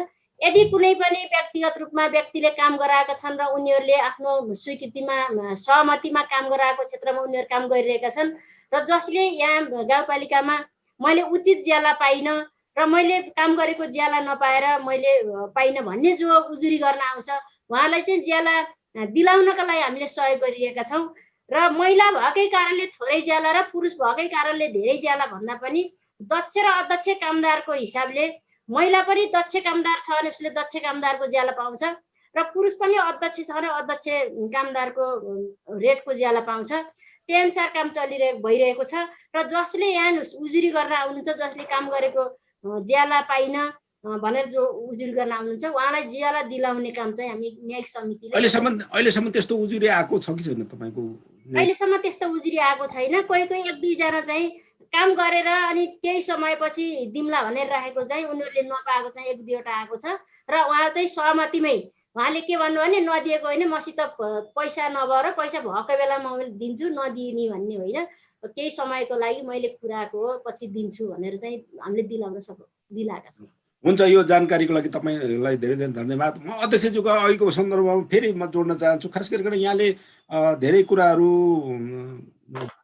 यदि कुनै पनि व्यक्तिगत रूपमा व्यक्तिले काम गराएका छन् र उनीहरूले आफ्नो स्वीकृतिमा सहमतिमा काम गराएको क्षेत्रमा उनीहरू काम गरिरहेका छन् र जसले यहाँ गाउँपालिकामा मैले उचित ज्याला पाइनँ र मैले काम गरेको ज्याला नपाएर मैले पाइनँ भन्ने जो उजुरी गर्न आउँछ उहाँलाई चाहिँ ज्याला दिलाउनका लागि हामीले सहयोग गरिरहेका छौँ। र महिला भएकै कारणले थोरै ज्याला र पुरुष भएकै कारणले धेरै ज्याला भन्दा पनि दक्ष र अदक्ष कामदारको हिसाबले महिला पनि दक्ष कामदार छ भने उसले दक्ष कामदारको ज्याला पाउँछ र पुरुष पनि अदक्ष छ भने अदक्ष कामदारको रेटको ज्याला पाउँछ। त्यही अनुसार काम भइरहेको छ र जसले यहाँ उजुरी गर्न आउनुहुन्छ, जसले काम गरेको ज्याला पाइन भनेर जो उजुरी गर्न आउनुहुन्छ उहाँलाई ज्याला दिलाउने काम चाहिँ हामी न्यायिक समितिले अहिलेसम्म त्यस्तो उजुरी आएको छ कि छैन तपाईँको? अहिलेसम्म त्यस्तो उजुरी आएको छैन। कोही कोही 1-2 जना चाहिँ काम गरेर अनि केही समयपछि दिम्ला भनेर राखेको चाहिँ उनीहरूले नपाएको चाहिँ 1-2 वटा आएको छ र उहाँ चाहिँ सहमतिमै उहाँले के भन्नु भने नदिएको होइन, मसित पैसा नभएर पैसा भएको बेलामा मैले दिन्छु, नदिने भन्ने होइन, केही समयको लागि मैले कुराको पछि दिन्छु भनेर चाहिँ हामीले दिलाएका छौँ। हुन्छ, यो जानकारीको लागि तपाईँलाई धेरै धेरै धन्यवाद। म अध्यक्षज्यूको अहिलेको सन्दर्भमा फेरि म जोड्न चाहन्छु। खास गरिकन यहाँले धेरै कुराहरू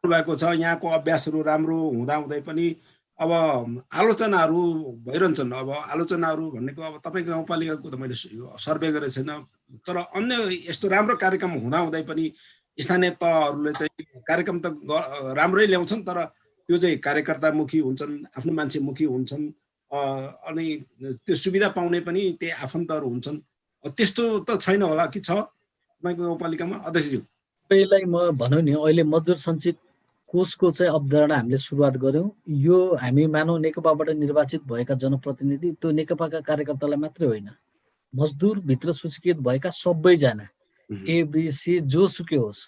भएको छ। यहाँको अभ्यासहरू राम्रो हुँदाहुँदै पनि अब आलोचनाहरू भइरहन्छन्। अब आलोचनाहरू भनेको अब तपाईँको गाउँपालिकाको त मैले सर्वे गरेको छैन, तर अन्य यस्तो राम्रो कार्यक्रम हुँदाहुँदै पनि स्थानीय तहहरूले चाहिँ कार्यक्रम त राम्रै ल्याउँछन्, तर त्यो चाहिँ कार्यकर्तामुखी हुन्छन्, आफ्नो मान्छेमुखी हुन्छन् अनि त्यो सुविधा पाउने पनि त्यही आफन्तहरू हुन्छन्। त्यस्तो त छैन होला कि छ तपाईँको गाउँपालिकामा अध्यक्षज्यू? सबैलाई म भनौँ नि अहिले मजदुर सञ्चित कोषको चाहिँ अवधारणा हामीले सुरुवात गऱ्यौँ। यो हामी मानौँ नेकपाबाट निर्वाचित भएका जनप्रतिनिधि त्यो नेकपाका कार्यकर्तालाई मात्रै होइन, मजदुरभित्र सूचीकृत भएका सबैजना एबिसी जोसुकै होस्,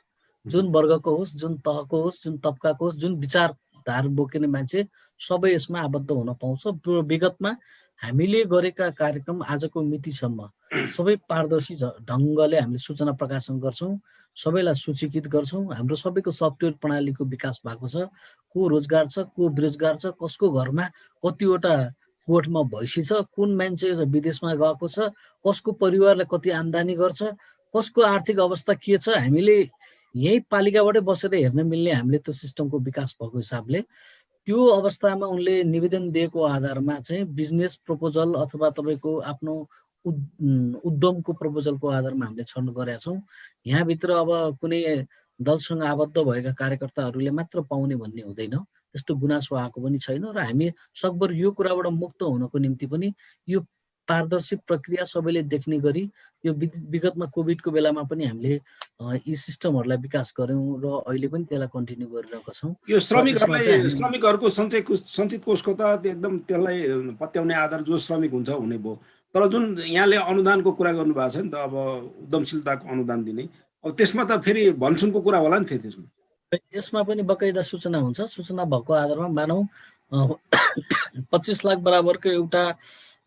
जुन वर्गको होस्, जुन तहको होस्, जुन तबकाको होस्, जुन विचारधार बोकिने मान्छे सबै यसमा आबद्ध हुन पाउँछ। विगतमा हामीले गरेका कार्यक्रम आजको मितिसम्म सबै पारदर्शी ढङ्गले हामीले सूचना प्रकाशन गर्छौँ, सबैलाई सूचीकृत गर्छौँ। हाम्रो सबैको सफ्टवेयर प्रणालीको विकास भएको छ। को रोजगार छ, को बेरोजगार छ, कसको घरमा कतिवटा गोठमा भैँसी छ, कुन मान्छे विदेशमा गएको छ, कसको परिवारले कति आम्दानी गर्छ, कसको आर्थिक अवस्था के छ, हामीले यही पालिकाबाटै बसेर हेर्न मिल्ने हामीले त्यो सिस्टमको विकास भएको हिसाबले त्यो अवस्थामा उनले निवेदन दिएको आधारमा चाहिँ बिजनेस प्रपोजल अथवा तपाईँको आफ्नो उद्यमको प्रपोजलको आधारमा हामीले छनौट गरेका छौँ। यहाँभित्र अब कुनै दलसँग आबद्ध भएका कार्यकर्ताहरूले मात्र पाउने भन्ने हुँदैन, त्यस्तो गुनासो आएको पनि छैन। र हामी सकभर यो कुराबाट मुक्त हुनको निम्ति पनि यो पारदर्शी प्रक्रिया सबैले देख्ने गरी यो विगतमा कोभिडको बेलामा पनि हामीले यी सिस्टमहरूलाई विकास गऱ्यौँ र अहिले पनि त्यसलाई कन्टिन्यू गरिरहेका छौँ। यो श्रमिकहरूको सञ्चित कोषको त एकदम त्यसलाई पत्याउने आधार जो श्रमिक हुन्छ हुने भयो। तर जुन यहाँले अनुदानको कुरा गर्नुभएको छ नि त, अब उद्यमशीलताको अनुदान दिने, अब त्यसमा त फेरि भनसुनको कुरा होला नि फेरि यसमा पनि बकाइदा सूचना हुन्छ। सूचना भएको आधारमा मानौँ 25 लाख बराबरको एउटा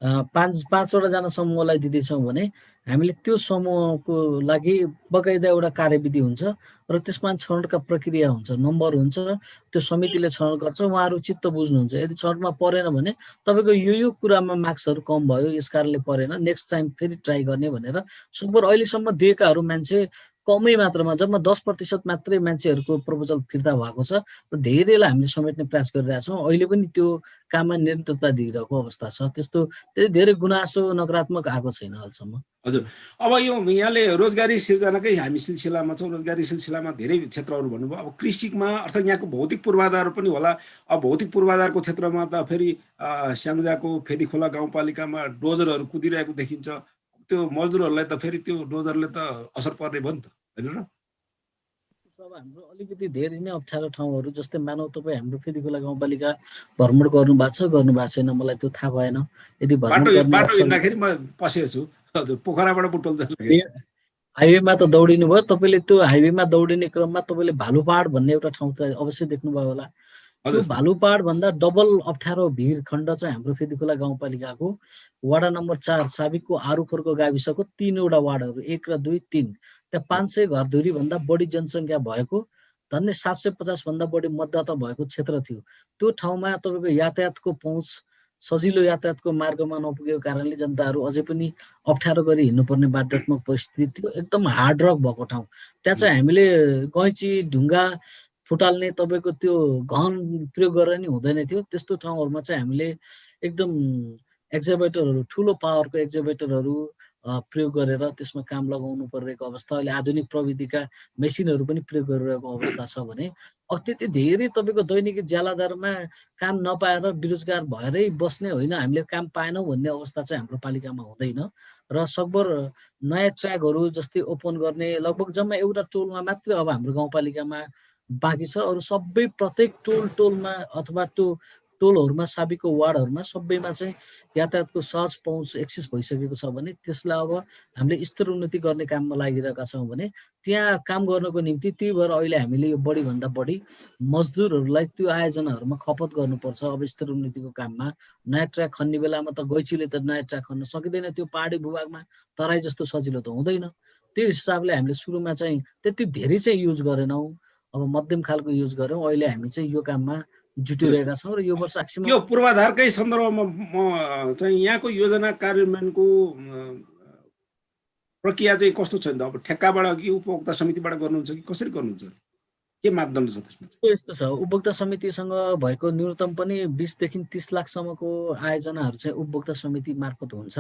पाँचवटा जना समूहलाई दिँदैछौँ भने हामीले त्यो समूहको लागि बकाइदा एउटा कार्यविधि हुन्छ र त्यसमा छनौटका प्रक्रिया हुन्छ, नम्बर हुन्छ, त्यो समितिले छनौट गर्छ, उहाँहरू चित्त बुझ्नुहुन्छ। यदि छनौटमा परेन भने तपाईँको यो कुरामा मार्क्सहरू कम भयो, यस कारणले परेन, नेक्स्ट टाइम फेरि ट्राई गर्ने भनेर सकभर अहिलेसम्म दिएकाहरू मान्छे कमै मात्रामा, जम्मा 10% मात्रै मान्छेहरूको प्रपोजल फिर्ता भएको छ र धेरैलाई हामीले समेट्ने प्रयास गरिरहेका छौँ। अहिले पनि त्यो काममा निरन्तरता दिइरहेको अवस्था छ। त्यस्तो धेरै गुनासो नकारात्मक आएको छैन अहिलेसम्म। हजुर, अब यो यहाँले रोजगारी सिर्जनाकै हामी सिलसिलामा छौँ। रोजगारी सिलसिलामा धेरै क्षेत्रहरू भन्नुभयो। अब कृषिमा अर्थात् यहाँको भौतिक पूर्वाधार पनि होला। अब भौतिक पूर्वाधारको क्षेत्रमा त फेरि स्याङ्जाको फेदीखोला गाउँपालिकामा डोजरहरू कुदिरहेको देखिन्छ। त्यो मजदुरहरूलाई त फेरि त्यो डोजरले त असर पर्ने भयो नि त, होइन र? अब हाम्रो अलिकति धेरै नै अप्ठ्यारो ठाउँहरू, जस्तै मानव तपाईँ हाम्रो फेदीखोला गाउँपालिका भ्रमण गर्नुभएको छैन, मलाई त्यो थाहा भएन। यदि बाटो हिँड्दाखेरि म पसेको छु, हजुर, पोखराबाट बुटोल हाइवेमा त दौडिनु भयो तपाईँले। त्यो हाइवेमा दौडिने क्रममा तपाईँले भालुपाड भन्ने एउटा ठाउँ त अवश्य देख्नुभयो होला। त्यो भालुपाड भन्दा डबल अप्ठ्यारो भिर खण्ड चाहिँ हाम्रो फेदीखोला गाउँपालिकाको वडा नम्बर 4 साबिकको आरुखोरको गाविसको 3वटा वार्डहरू 1 र 2, 3, त्यहाँ 500 घरधुरी भन्दा बढी जनसङ्ख्या भएको, धन्य 750 भन्दा बढी मतदाता भएको क्षेत्र थियो। त्यो ठाउँमा तपाईँको यातायातको पहुँच, सजिलो यातायातको मार्गमा नपुगेको कारणले जनताहरू अझै पनि अप्ठ्यारो गरी हिँड्नुपर्ने बाध्यात्मक परिस्थिति थियो। एकदम हार्ड रक भएको ठाउँ। त्यहाँ चाहिँ हामीले गैँची ढुङ्गा फुटाल्ने तपाईँको त्यो गहन प्रयोग गरेर नि हुँदैन थियो। त्यस्तो ठाउँहरूमा चाहिँ हामीले एकदम एक्जाभेटरहरू, ठुलो पावरको एक्जाभेटरहरू प्रयोग गरेर त्यसमा काम लगाउनु परिरहेको अवस्था। अहिले आधुनिक प्रविधिका मेसिनहरू पनि प्रयोग गरिरहेको अवस्था छ भने त्यति धेरै तपाईँको दैनिक ज्यालादारमा काम नपाएर बेरोजगार भएरै बस्ने होइन, हामीले काम पाएनौँ भन्ने अवस्था चाहिँ हाम्रो पालिकामा हुँदैन। र सकभर नयाँ ट्र्याकहरू जस्तै ओपन गर्ने लगभग जम्मा एउटा टोलमा मात्रै अब हाम्रो गाउँपालिकामा बाँकी छ। अरू सबै प्रत्येक टोलमा अथवा त्यो टोलहरूमा, साबिकको वार्डहरूमा सबैमा चाहिँ यातायातको सहज पहुँच एक्सेस भइसकेको छ भने त्यसलाई अब हामीले स्तर उन्नति गर्ने काममा लागिरहेका छौँ भने त्यहाँ काम गर्नको निम्ति त्यही भएर अहिले हामीले यो बढीभन्दा बढी मजदुरहरूलाई त्यो आयोजनाहरूमा खपत गर्नुपर्छ। अब स्तर उन्नतिको काममा नयाँ ट्र्याक खन्ने बेलामा त गैँचीले त नयाँ ट्र्याक खन्न सकिँदैन, त्यो पहाडी भूभागमा तराई जस्तो सजिलो त हुँदैन। त्यो हिसाबले हामीले सुरुमा चाहिँ त्यति धेरै चाहिँ युज गरेनौँ, अब मध्यम खालको युज गऱ्यौँ। अहिले हामी चाहिँ यो काममा जुटिरहेका छौँ र यो वर्ष यो पूर्वाधारकै सन्दर्भमा म चाहिँ यहाँको योजना कार्यान्वयनको प्रक्रिया चाहिँ कस्तो छ नि त? अब ठेक्काबाट कि उपभोक्ता समितिबाट गर्नुहुन्छ कि कसरी गर्नुहुन्छ? के मापदण्ड छ त्यसमा? यस्तो छ, उपभोक्ता समितिसँग भएको न्यूनतम पनि 20 देखि 30 लाखसम्मको आयोजनाहरू चाहिँ उपभोक्ता समिति मार्फत हुन्छ।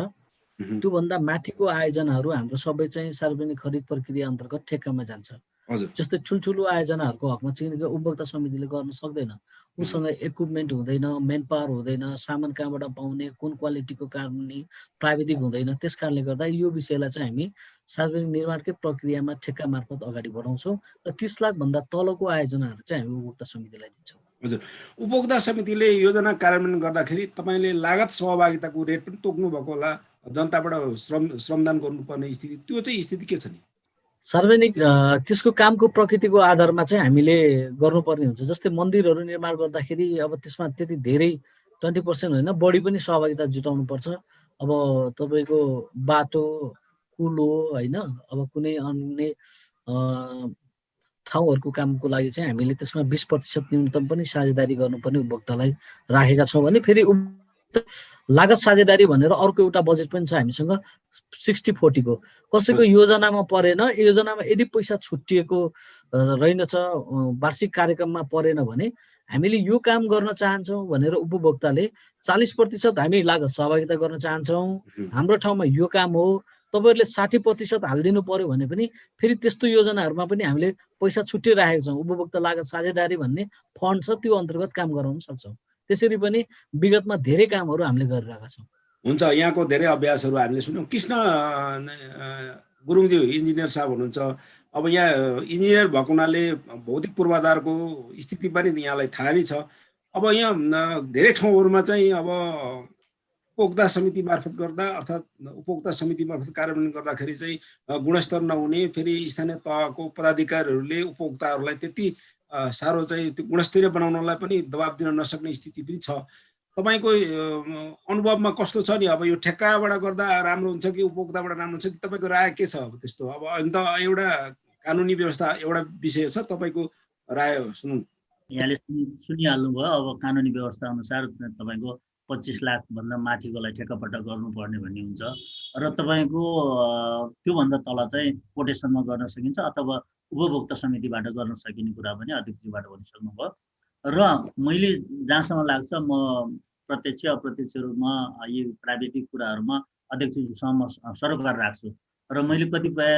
त्योभन्दा माथिको आयोजनाहरू हाम्रो सबै चाहिँ सार्वजनिक खरिद प्रक्रिया अन्तर्गत ठेक्कामा जान्छ। हजुर जस्तै ठुल्ठुलो आयोजनाहरूको हकमा चाहिँ उपभोक्ता समितिले गर्न सक्दैन। उसँग इक्विपमेन्ट हुँदैन, मेन पावर हुँदैन, सामान कहाँबाट पाउने, कुन क्वालिटीको कानुनी प्राविधिक हुँदैन। त्यस कारणले गर्दा यो विषयलाई चाहिँ हामी सार्वजनिक निर्माणकै प्रक्रियामा ठेक्का मार्फत अगाडि बढाउँछौँ र 30 लाखभन्दा तलको आयोजनाहरू चाहिँ हामी उपभोक्ता समितिलाई दिन्छौँ। हजुर, उपभोक्ता समितिले योजना कार्यान्वयन गर्दाखेरि तपाईँले लागत सहभागिताको रेट पनि तोक्नु भएको होला, जनताबाट श्रमदान गर्नुपर्ने स्थिति, त्यो चाहिँ स्थिति के छ नि? सार्वजनिक त्यसको कामको प्रकृतिको आधारमा चाहिँ हामीले गर्नुपर्ने हुन्छ। जस्तै मन्दिरहरू निर्माण गर्दाखेरि अब त्यसमा त्यति धेरै 20% होइन, बढी पनि सहभागिता जुटाउनुपर्छ। अब तपाईँको बाटो, कुलो होइन, अब कुनै अन्य ठाउँहरूको कामको लागि चाहिँ हामीले त्यसमा 20% न्यूनतम पनि साझेदारी गर्नुपर्ने उपभोक्तालाई राखेका छौँ भने फेरि लागत साझेदारी भनेर अर्को एउटा बजेट पनि छ हामीसँग 60-40 को। कसैको योजनामा परेन, योजनामा यदि पैसा छुट्टिएको रहेनछ, वार्षिक कार्यक्रममा परेन भने हामीले यो काम गर्न चाहन्छौँ भनेर उपभोक्ताले 40% हामी लागत सहभागिता गर्न चाहन्छौँ, हाम्रो ठाउँमा यो काम हो, तपाईँहरूले 60% हालिदिनु पर्यो भने पनि फेरि त्यस्तो योजनाहरूमा पनि हामीले पैसा छुट्टिराखेका छौँ। उपभोक्ता लागत साझेदारी भन्ने फन्ड छ, त्यो अन्तर्गत काम गराउन सक्छौँ। त्यसरी पनि विगतमा धेरै कामहरू हामीले गरिरहेका छौँ। हुन्छ, यहाँको धेरै अभ्यासहरू हामीले सुन्यौँ। कृष्ण गुरुङज्यू इन्जिनियर साहब हुनुहुन्छ। अब यहाँ इन्जिनियर भएको हुनाले भौतिक पूर्वाधारको स्थिति पनि यहाँलाई थाहा नै छ। अब यहाँ धेरै ठाउँहरूमा चाहिँ अब उपभोक्ता समिति मार्फत गर्दा अर्थात् उपभोक्ता समिति मार्फत कार्यान्वयन गर्दाखेरि चाहिँ गुणस्तर नहुने, फेरि स्थानीय तहको पदाधिकारीहरूले उपभोक्ताहरूलाई त्यति साह्रो चाहिँ त्यो गुणस्तरीय बनाउनलाई पनि दबाब दिन नसक्ने स्थिति पनि छ। तपाईँको अनुभवमा कस्तो छ नि? अब यो ठेक्काबाट गर्दा राम्रो हुन्छ कि उपभोक्ताबाट राम्रो हुन्छ कि? तपाईँको राय के छ? अब त्यस्तो अब अन्त एउटा कानुनी व्यवस्था एउटा विषय छ, तपाईँको राय सुनौँ। यहाँले सुनिहाल्नुभयो। अब कानुनी व्यवस्था अनुसार तपाईँको 25 लाखभन्दा माथिकोलाई ठेक्कापट्टा गर्नुपर्ने भन्ने हुन्छ र तपाईँको त्योभन्दा तल चाहिँ कोटेसनमा गर्न सकिन्छ अथवा उपभोक्ता समितिबाट गर्न सकिने कुरा पनि अध्यक्षबाट भन्न सक्नुभयो। र मैले जहाँसम्म लाग्छ, म प्रत्यक्ष अप्रत्यक्ष रूपमा यी प्राविधिक कुराहरूमा अध्यक्षसँग सरोकार राख्छु र मैले कतिपय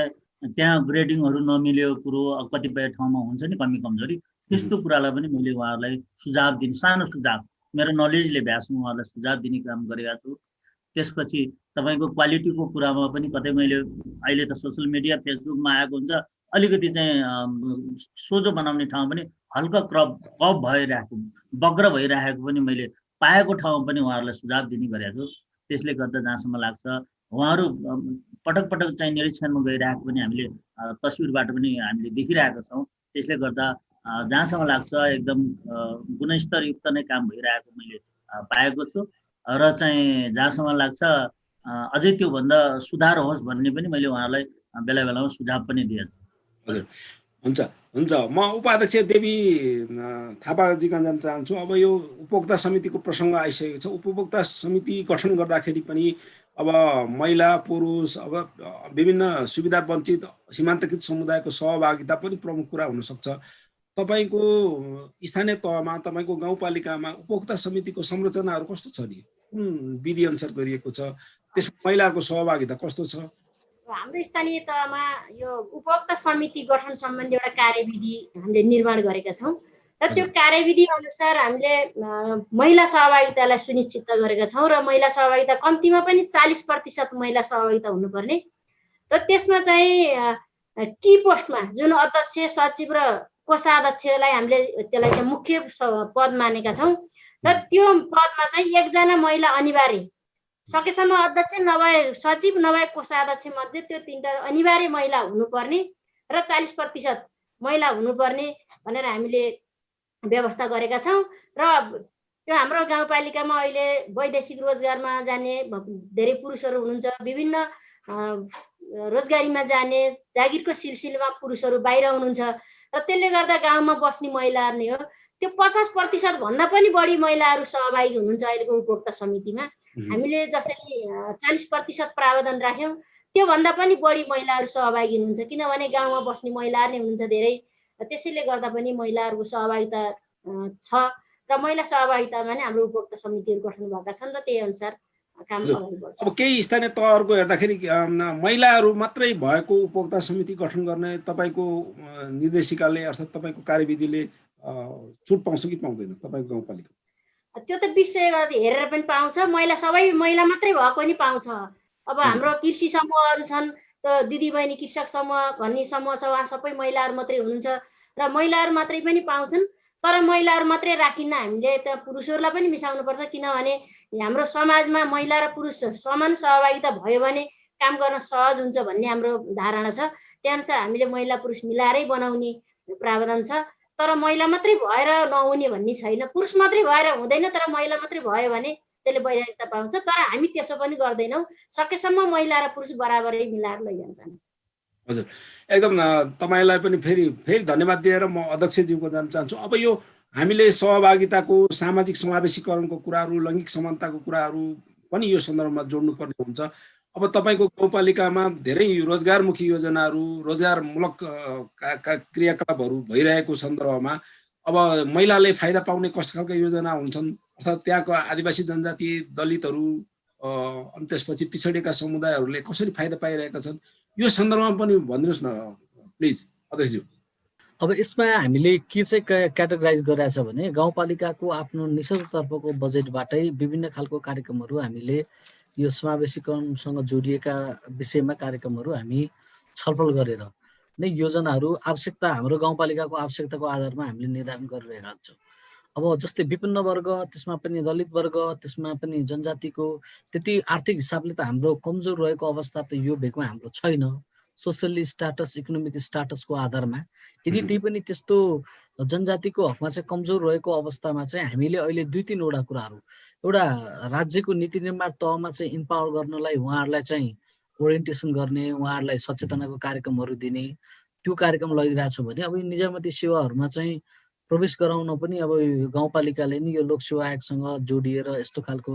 त्यहाँ ग्रेडिङहरू नमिलेको कुरो कतिपय ठाउँमा हुन्छ नि कमी कमजोरी, त्यस्तो कुरालाई पनि मैले उहाँहरूलाई सुझाव दिनु, सानो सुझाव मेरो नलेजले भ्यासमा उहाँहरूलाई सुझाव दिने काम गरेका छु। त्यसपछि तपाईँको क्वालिटीको कुरामा पनि कतै मैले अहिले त सोसियल मिडिया फेसबुकमा आएको हुन्छ, अलिकति चाहिँ सोझो बनाउने ठाउँ पनि हल्का कप भइरहेको, बग्र भइरहेको पनि मैले पाएको ठाउँमा पनि उहाँहरूलाई सुझाव दिने गरेको छु। त्यसले गर्दा जहाँसम्म लाग्छ उहाँहरू पटक पटक चाहिँ निरीक्षणमा गइरहेको पनि हामीले तस्बिरबाट पनि हामीले देखिरहेका छौँ। त्यसले गर्दा जहाँसम्म लाग्छ एकदम गुणस्तरयुक्त नै काम भइरहेको मैले पाएको छु र चाहिँ जहाँसम्म लाग्छ अझै त्योभन्दा सुधार होस् भन्ने पनि मैले उहाँहरूलाई बेला बेलामा सुझाव पनि दिएको छु। हजुर, हुन्छ हुन्छ। म उपाध्यक्ष देवी थापाजीकन जान चाहन्छु। अब यो उपभोक्ता समितिको प्रसङ्ग आइसकेको छ। उपभोक्ता समिति गठन गर्दाखेरि पनि अब महिला पुरुष, अब विभिन्न सुविधा वञ्चित सीमान्तकृत समुदायको सहभागिता पनि प्रमुख कुरा हुनसक्छ। तपाईँको स्थानीय तहमा, तपाईँको गाउँपालिकामा उपभोक्ता समितिको संरचनाहरू कस्तो छ नि? कुन विधि अनुसार गरिएको छ? त्यसमा महिलाहरूको सहभागिता कस्तो छ? हाम्रो स्थानीय तहमा यो उपभोक्ता समिति गठन सम्बन्धी एउटा कार्यविधि हामीले निर्माण गरेका छौँ र त्यो कार्यविधि अनुसार हामीले महिला सहभागितालाई सुनिश्चित गरेका छौँ र महिला सहभागिता कम्तीमा पनि 40% महिला सहभागिता हुनुपर्ने र त्यसमा चाहिँ की पोस्टमा जुन अध्यक्ष, सचिव र कोषाध्यक्षलाई हामीले त्यसलाई चाहिँ मुख्य पद मानेका छौँ र त्यो पदमा चाहिँ एकजना महिला अनिवार्य, सकेसम्म अध्यक्ष नभए सचिव नभए कोषाध्यक्ष मध्ये त्यो 3टा अनिवार्य महिला हुनुपर्ने र 40% महिला हुनुपर्ने भनेर हामीले व्यवस्था गरेका छौँ। र त्यो हाम्रो गाउँपालिकामा अहिले वैदेशिक रोजगारमा जाने धेरै पुरुषहरू हुनुहुन्छ, विभिन्न रोजगारीमा जाने, जागिरको सिलसिलामा पुरुषहरू बाहिर हुनुहुन्छ र त्यसले गर्दा गाउँमा बस्ने महिलाहरू नै हो। त्यो 50% भन्दा पनि बढी महिलाहरू सहभागी हुनुहुन्छ अहिलेको उपभोक्ता समितिमा। हामीले जसरी 40% प्रावधान राख्यौँ, त्योभन्दा पनि बढी महिलाहरू सहभागी हुनुहुन्छ, किनभने गाउँमा बस्ने महिलाहरू नै हुनुहुन्छ धेरै। त्यसैले गर्दा पनि महिलाहरूको सहभागिता छ र महिला सहभागितामा नै हाम्रो उपभोक्ता समितिहरू गठन भएका छन् र त्यही अनुसार काम अगाडि बढ्छ। अब केही स्थानीय तहहरूको हेर्दाखेरि महिलाहरू मात्रै भएको उपभोक्ता समिति गठन गर्ने तपाईँको निर्देशिकाले अर्थात् तपाईँको कार्यविधिले छुट पाउँछ कि पाउँदैन तपाईँको गाउँपालिका? त्यो त विषय हेरेर पनि पाउँछ, सबै महिला मात्रै भएको पनि पाउँछ। अब हाम्रो कृषि समूहहरू छन्, दिदीबहिनी कृषक समूह भन्ने समूह छ, उहाँ सबै महिलाहरू मात्रै हुनुहुन्छ र महिलाहरू मात्रै पनि पाउँछन्। तर महिलाहरू मात्रै राखिन्न, हामीले त पुरुषहरूलाई पनि मिसाउनुपर्छ, किनभने हाम्रो समाजमा महिला र पुरुष समान सहभागिता भयो भने काम गर्न सहज हुन्छ भन्ने हाम्रो धारणा छ। त्यही अनुसार हामीले महिला पुरुष मिलाएरै बनाउने प्रावधान छ। तर महिला मात्रै भएर नहुने भन्ने छैन, पुरुष मात्रै भएर हुँदैन, तर महिला मात्रै भयो भने त्यसले वैधानिकता पाउँछ। तर हामी त्यसो पनि गर्दैनौँ, सकेसम्म महिला र पुरुष बराबरै मिलाएर लैजान चाहन्छौँ। हजुर, एकदम तपाईँलाई पनि फेरि धन्यवाद दिएर म अध्यक्षज्यूको जान चाहन्छु। अब यो हामीले सहभागिताको सामाजिक समावेशीकरणको कुराहरू, लैङ्गिक समानताको कुराहरू पनि यो सन्दर्भमा जोड्नुपर्ने हुन्छ। अब तपाईँको गाउँपालिकामा धेरै रोजगारमुखी योजनाहरू, रोजगारमूलक क्रियाकलापहरू भइरहेको सन्दर्भमा अब महिलाले फाइदा पाउने कस्तो खालका योजना हुन्छन्, अर्थात् त्यहाँको आदिवासी जनजाति दलितहरू अनि त्यसपछि पिछडिएका समुदायहरूले कसरी फाइदा पाइरहेका छन्, यो सन्दर्भमा पनि भनिदिनुहोस् न प्लिज अध्यक्षज्यू। अब यसमा हामीले के चाहिँ क्याटेगोराइज गरेका छ भने गाउँपालिकाको आफ्नो निशुल्कतर्फको बजेटबाटै विभिन्न खालको कार्यक्रमहरू हामीले यो समावेशीकरणसँग जोडिएका विषयमा कार्यक्रमहरू हामी छलफल गरेर नै योजनाहरू आवश्यकता हाम्रो गाउँपालिकाको आवश्यकताको आधारमा हामीले निर्धारण गरिरहेका छौँ। अब जस्तै विभिन्न वर्ग, त्यसमा पनि दलित वर्ग, त्यसमा पनि जनजातिको त्यति आर्थिक हिसाबले त हाम्रो कमजोर रहेको अवस्था त यो भेगमा हाम्रो छैन। सोसियली स्ट्याटस, इकोनोमिक स्ट्याटसको आधारमा यदि त्यही पनि त्यस्तो जनजातिको हकमा चाहिँ कमजोर रहेको अवस्थामा चाहिँ हामीले अहिले 2-3वटा कुराहरू, एउटा राज्यको नीति निर्माण तहमा चाहिँ इम्पावर गर्नलाई उहाँहरूलाई चाहिँ ओरिएन्टेसन गर्ने, उहाँहरूलाई सचेतनाको कार्यक्रमहरू दिने, त्यो कार्यक्रम लगिरहेछौँ भने अब निजामती सेवाहरूमा चाहिँ प्रवेश गराउन पनि अब गाउँपालिकाले नि यो लोकसेवा आयोगसँग जोडिएर यस्तो खालको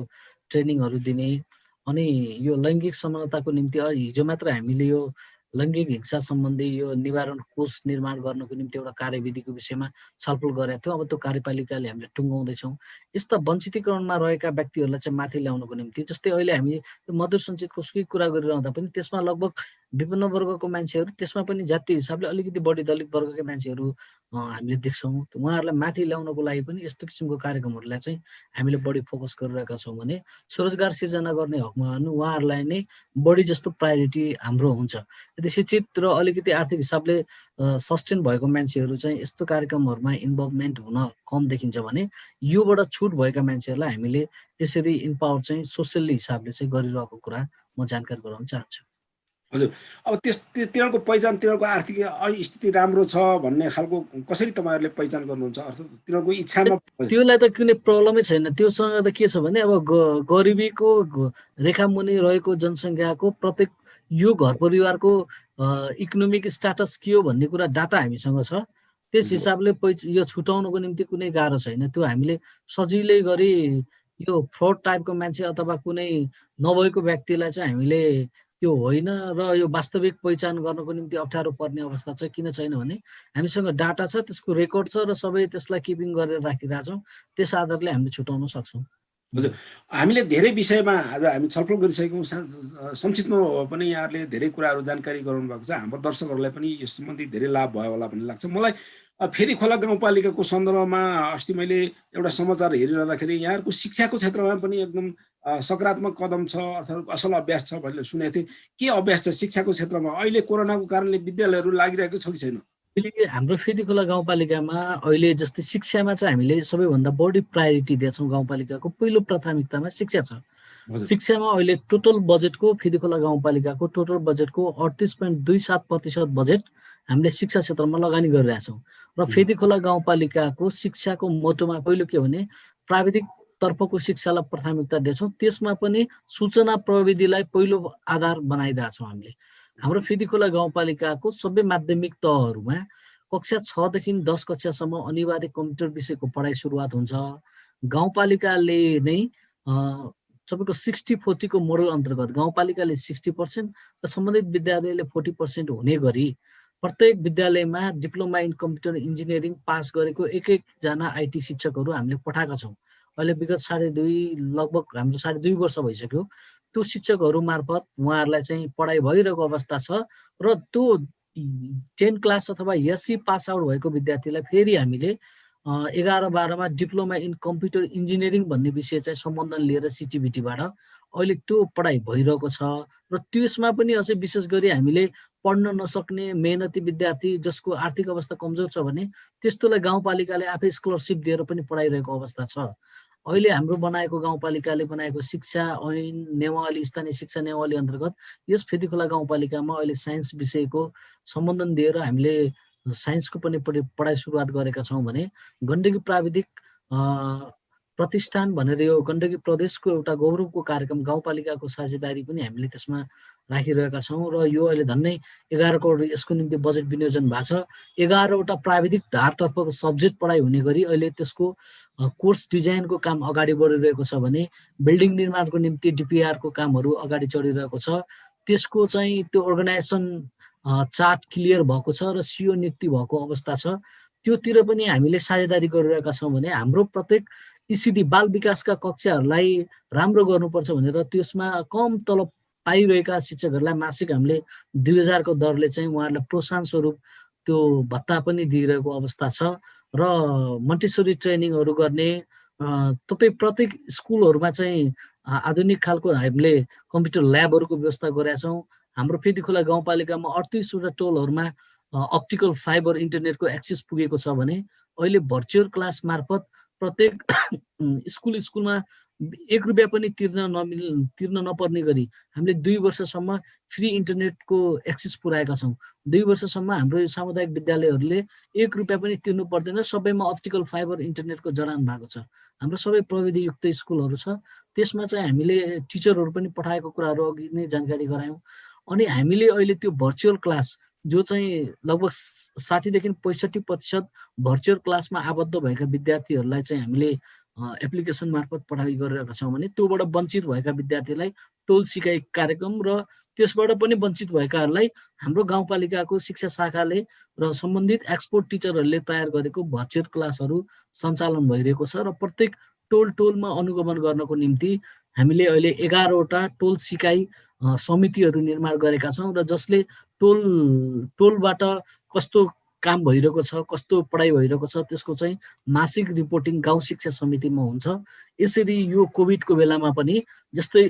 ट्रेनिङहरू दिने, अनि यो लैङ्गिक समानताको निम्ति हिजो मात्र हामीले यो लैङ्गिक हिंसा सम्बन्धी यो निवारण कोष निर्माण गर्नको निम्ति एउटा कार्यविधिको विषयमा छलफल गरेका थियौँ। अब त्यो कार्यपालिकाले हामीले टुङ्गाउँदैछौँ। यस्ता वञ्चितीकरणमा रहेका व्यक्तिहरूलाई चाहिँ माथि ल्याउनको निम्ति, जस्तै अहिले हामी मधुर सञ्चित कोषकै कुरा गरिरहँदा पनि त्यसमा लगभग विभिन्न वर्गको मान्छेहरू, त्यसमा पनि जातीय हिसाबले अलिकति बढी दलित वर्गकै मान्छेहरू हामीले देख्छौँ। उहाँहरूलाई माथि ल्याउनको लागि पनि यस्तो किसिमको कार्यक्रमहरूलाई चाहिँ हामीले बढी फोकस गरिरहेका छौँ भने स्वरोजगार सिर्जना गर्ने हकमा उहाँहरूलाई नै बढी जस्तो प्रायोरिटी हाम्रो हुन्छ। यदि शिक्षित र अलिकति आर्थिक हिसाबले सस्टेन भएको मान्छेहरू चाहिँ यस्तो कार्यक्रमहरूमा इन्भल्भमेन्ट हुन कम देखिन्छ भने योबाट छुट भएका मान्छेहरूलाई हामीले यसरी इम्पावर चाहिँ सोसियली हिसाबले चाहिँ गरिरहेको कुरा म जानकारी गराउन चाहन्छु। हजुर, अब तिनीहरूको पहिचान, तिनीहरूको आर्थिक स्थिति राम्रो छ भन्ने खालको कसरी तपाईँहरूले पहिचान गर्नुहुन्छ? अर्थात् तिनीहरूको इच्छामा त्योलाई त कुनै प्रब्लमै छैन। त्योसँग त के छ भने अब गरिबीको रेखामुनि रहेको जनसङ्ख्याको प्रत्येक यो घर परिवारको इकोनोमिक स्ट्याटस के हो भन्ने कुरा डाटा हामीसँग छ। त्यस हिसाबले यो छुटाउनको निम्ति कुनै गाह्रो छैन। त्यो हामीले सजिलै गरी यो फ्रड टाइपको मान्छे अथवा कुनै नभएको व्यक्तिलाई चाहिँ हामीले यो होइन र यो वास्तविक पहिचान गर्नको निम्ति अप्ठ्यारो पर्ने अवस्था चाहिँ किन छैन भने हामीसँग डाटा छ, त्यसको रेकर्ड छ र सबै त्यसलाई किपिङ गरेर राखिरहेछौँ। त्यस आधारले हामीले छुटाउन सक्छौँ। हजुर, हामीले धेरै विषयमा आज हामी छलफल गरिसकेको संक्षिप्तमा पनि यहाँहरूले धेरै कुराहरू जानकारी गराउनु भएको छ। हाम्रो दर्शकहरूलाई पनि यस सम्बन्धी धेरै लाभ भयो होला भन्ने लाग्छ मलाई। फेरि खोला गाउँपालिकाको सन्दर्भमा अस्ति मैले एउटा समाचार हेरिरहँदाखेरि यहाँहरूको शिक्षाको क्षेत्रमा पनि एकदम सकारात्मक कदम छ अथवा असल अभ्यास छ भन्ने सुनेको थिएँ। के अभ्यास छ शिक्षाको क्षेत्रमा? अहिले कोरोनाको कारणले विद्यालयहरू लागिरहेको छ कि छैन? अहिले हाम्रो फेदी खोला गाउँपालिकामा अहिले जस्तै शिक्षामा चाहिँ हामीले सबैभन्दा बढी प्रायोरिटी दिएछौँ। गाउँपालिकाको पहिलो प्राथमिकतामा शिक्षा छ। शिक्षामा अहिले टोटल बजेटको फेदी खोला गाउँपालिकाको टोटल बजेटको 38.27% बजेट हामीले शिक्षा क्षेत्रमा लगानी गरिरहेछौँ। र फेदी खोला गाउँपालिकाको शिक्षाको मोटोमा पहिलो के भने प्राविधिक तर्फको शिक्षालाई प्राथमिकता दिएछौँ। त्यसमा पनि सूचना प्रविधिलाई पहिलो आधार बनाइरहेछौँ हामीले। हाम्रो फेदी खोला गाउँपालिकाको सबै माध्यमिक तहहरूमा कक्षा 6 देखि 10 कक्षासम्म अनिवार्य कम्प्युटर विषयको पढाइ सुरुवात हुन्छ। गाउँपालिकाले नै सबैको 60-40 को मोडल अन्तर्गत गाउँपालिकाले 60% र सम्बन्धित विद्यालयले 40% हुने गरी प्रत्येक विद्यालयमा diploma in computer engineering pass गरेको एक एकजना आइटी शिक्षकहरू हामीले पठाएका छौँ। अहिले विगत 2.5 लगभग हाम्रो 2.5 वर्ष भइसक्यो त्यो शिक्षकहरू मार्फत उहाँहरूलाई चाहिँ पढाइ भइरहेको अवस्था छ र त्यो 10 क्लास अथवा एससी पास आउट भएको विद्यार्थीलाई फेरि हामीले 11-12मा डिप्लोमा इन कम्प्युटर इन्जिनियरिङ भन्ने विषय चाहिँ सम्बन्धन लिएर सिटिभिटीबाट अहिले त्यो पढाइ भइरहेको छ र त्यसमा पनि अझै विशेष गरी हामीले पढ्न नसक्ने मेहनती विद्यार्थी जसको आर्थिक अवस्था कमजोर छ भने त्यस्तोलाई गाउँपालिकाले आफै स्कलरसिप दिएर पनि पढाइरहेको अवस्था छ। अहिले हाम्रो बनाएको गाउँपालिकाले बनाएको शिक्षा ऐन नेवावली स्थानीय शिक्षा नेवावली अन्तर्गत यस फेदीखोला गाउँपालिकामा अहिले साइन्स विषयको सम्बन्धन दिएर हामीले साइन्सको पनि पढाइ सुरुवात गरेका छौँ भने गण्डकी प्राविधिक प्रतिष्ठान भनेर यो गण्डकी प्रदेशको एउटा गौरवको कार्यक्रम गाउँपालिकाको साझेदारी पनि हामीले त्यसमा राखिरहेका छौँ र यो अहिले झन्डै 11 करोड यसको निम्ति बजेट विनियोजन भएको छ। 11वटा प्राविधिक धारतर्फको सब्जेक्ट पढाइ हुने गरी अहिले त्यसको कोर्स डिजाइनको काम अगाडि बढिरहेको छ भने बिल्डिङ निर्माणको निम्ति डिपिआरको कामहरू अगाडि चढिरहेको छ। त्यसको चाहिँ त्यो अर्गनाइजेसन चार्ट क्लियर भएको छ र सिओ नियुक्ति भएको अवस्था छ। त्योतिर पनि हामीले साझेदारी गरिरहेका छौँ भने हाम्रो प्रत्येक इसिडी बाल विकासका कक्षाहरूलाई राम्रो गर्नुपर्छ भनेर त्यसमा कम तलब पाइरहेका शिक्षकहरूलाई मासिक हामीले 2000 को दरले चाहिँ उहाँहरूलाई प्रोत्साहन स्वरूप त्यो भत्ता पनि दिइरहेको अवस्था छ र मन्टेसरी ट्रेनिङहरू गर्ने तपाईँ प्रत्येक स्कुलहरूमा चाहिँ आधुनिक खालको हामीले कम्प्युटर ल्याबहरूको व्यवस्था गरेका छौँ। हाम्रो फेदीखोला गाउँपालिकामा 38वटा टोलहरूमा अप्टिकल फाइबर इन्टरनेटको एक्सेस पुगेको छ भने अहिले भर्चुअल क्लास मार्फत प्रत्येक स्कुलमा 1 रुपियाँ पनि तिर्न नपर्ने गरी हामीले 2 वर्षसम्म फ्री इन्टरनेटको एक्सेस पुर्याएका छौँ। 2 वर्षसम्म हाम्रो सामुदायिक विद्यालयहरूले 1 रुपियाँ पनि तिर्नु पर्दैन, सबैमा अप्टिकल फाइबर इन्टरनेटको जडान भएको छ। हाम्रो सबै प्रविधियुक्त स्कुलहरू छ, त्यसमा चाहिँ हामीले टिचरहरू पनि पठाएको कुराहरू अघि नै जानकारी गरायौँ। अनि हामीले अहिले त्यो भर्चुअल क्लास जो चाहिँ लगभग 60 देखि 65% भर्चुअल क्लासमा आबद्ध भएका विद्यार्थीहरूलाई चाहिँ हामीले एप्लिकेसन मार्फत पढाइ गरिरहेका छौँ भने त्योबाट वञ्चित भएका विद्यार्थीलाई टोल सिकाइ कार्यक्रम र त्यसबाट पनि वञ्चित भएकाहरूलाई हाम्रो गाउँपालिकाको शिक्षा शाखाले र सम्बन्धित एक्सपर्ट टिचरहरूले तयार गरेको भर्चुअल क्लासहरू सञ्चालन भइरहेको छ र प्रत्येक टोलमा अनुगमन गर्नको निम्ति हामीले अहिले 11वटा टोल सिकाइ समितिहरू निर्माण गरेका छौँ र जसले टोलबाट कस्तो काम भइरहेको छ, कस्तो पढाइ भइरहेको छ त्यसको चाहिँ मासिक रिपोर्टिङ गाउँ शिक्षा समितिमा हुन्छ। यसरी यो कोभिडको बेलामा पनि जस्तै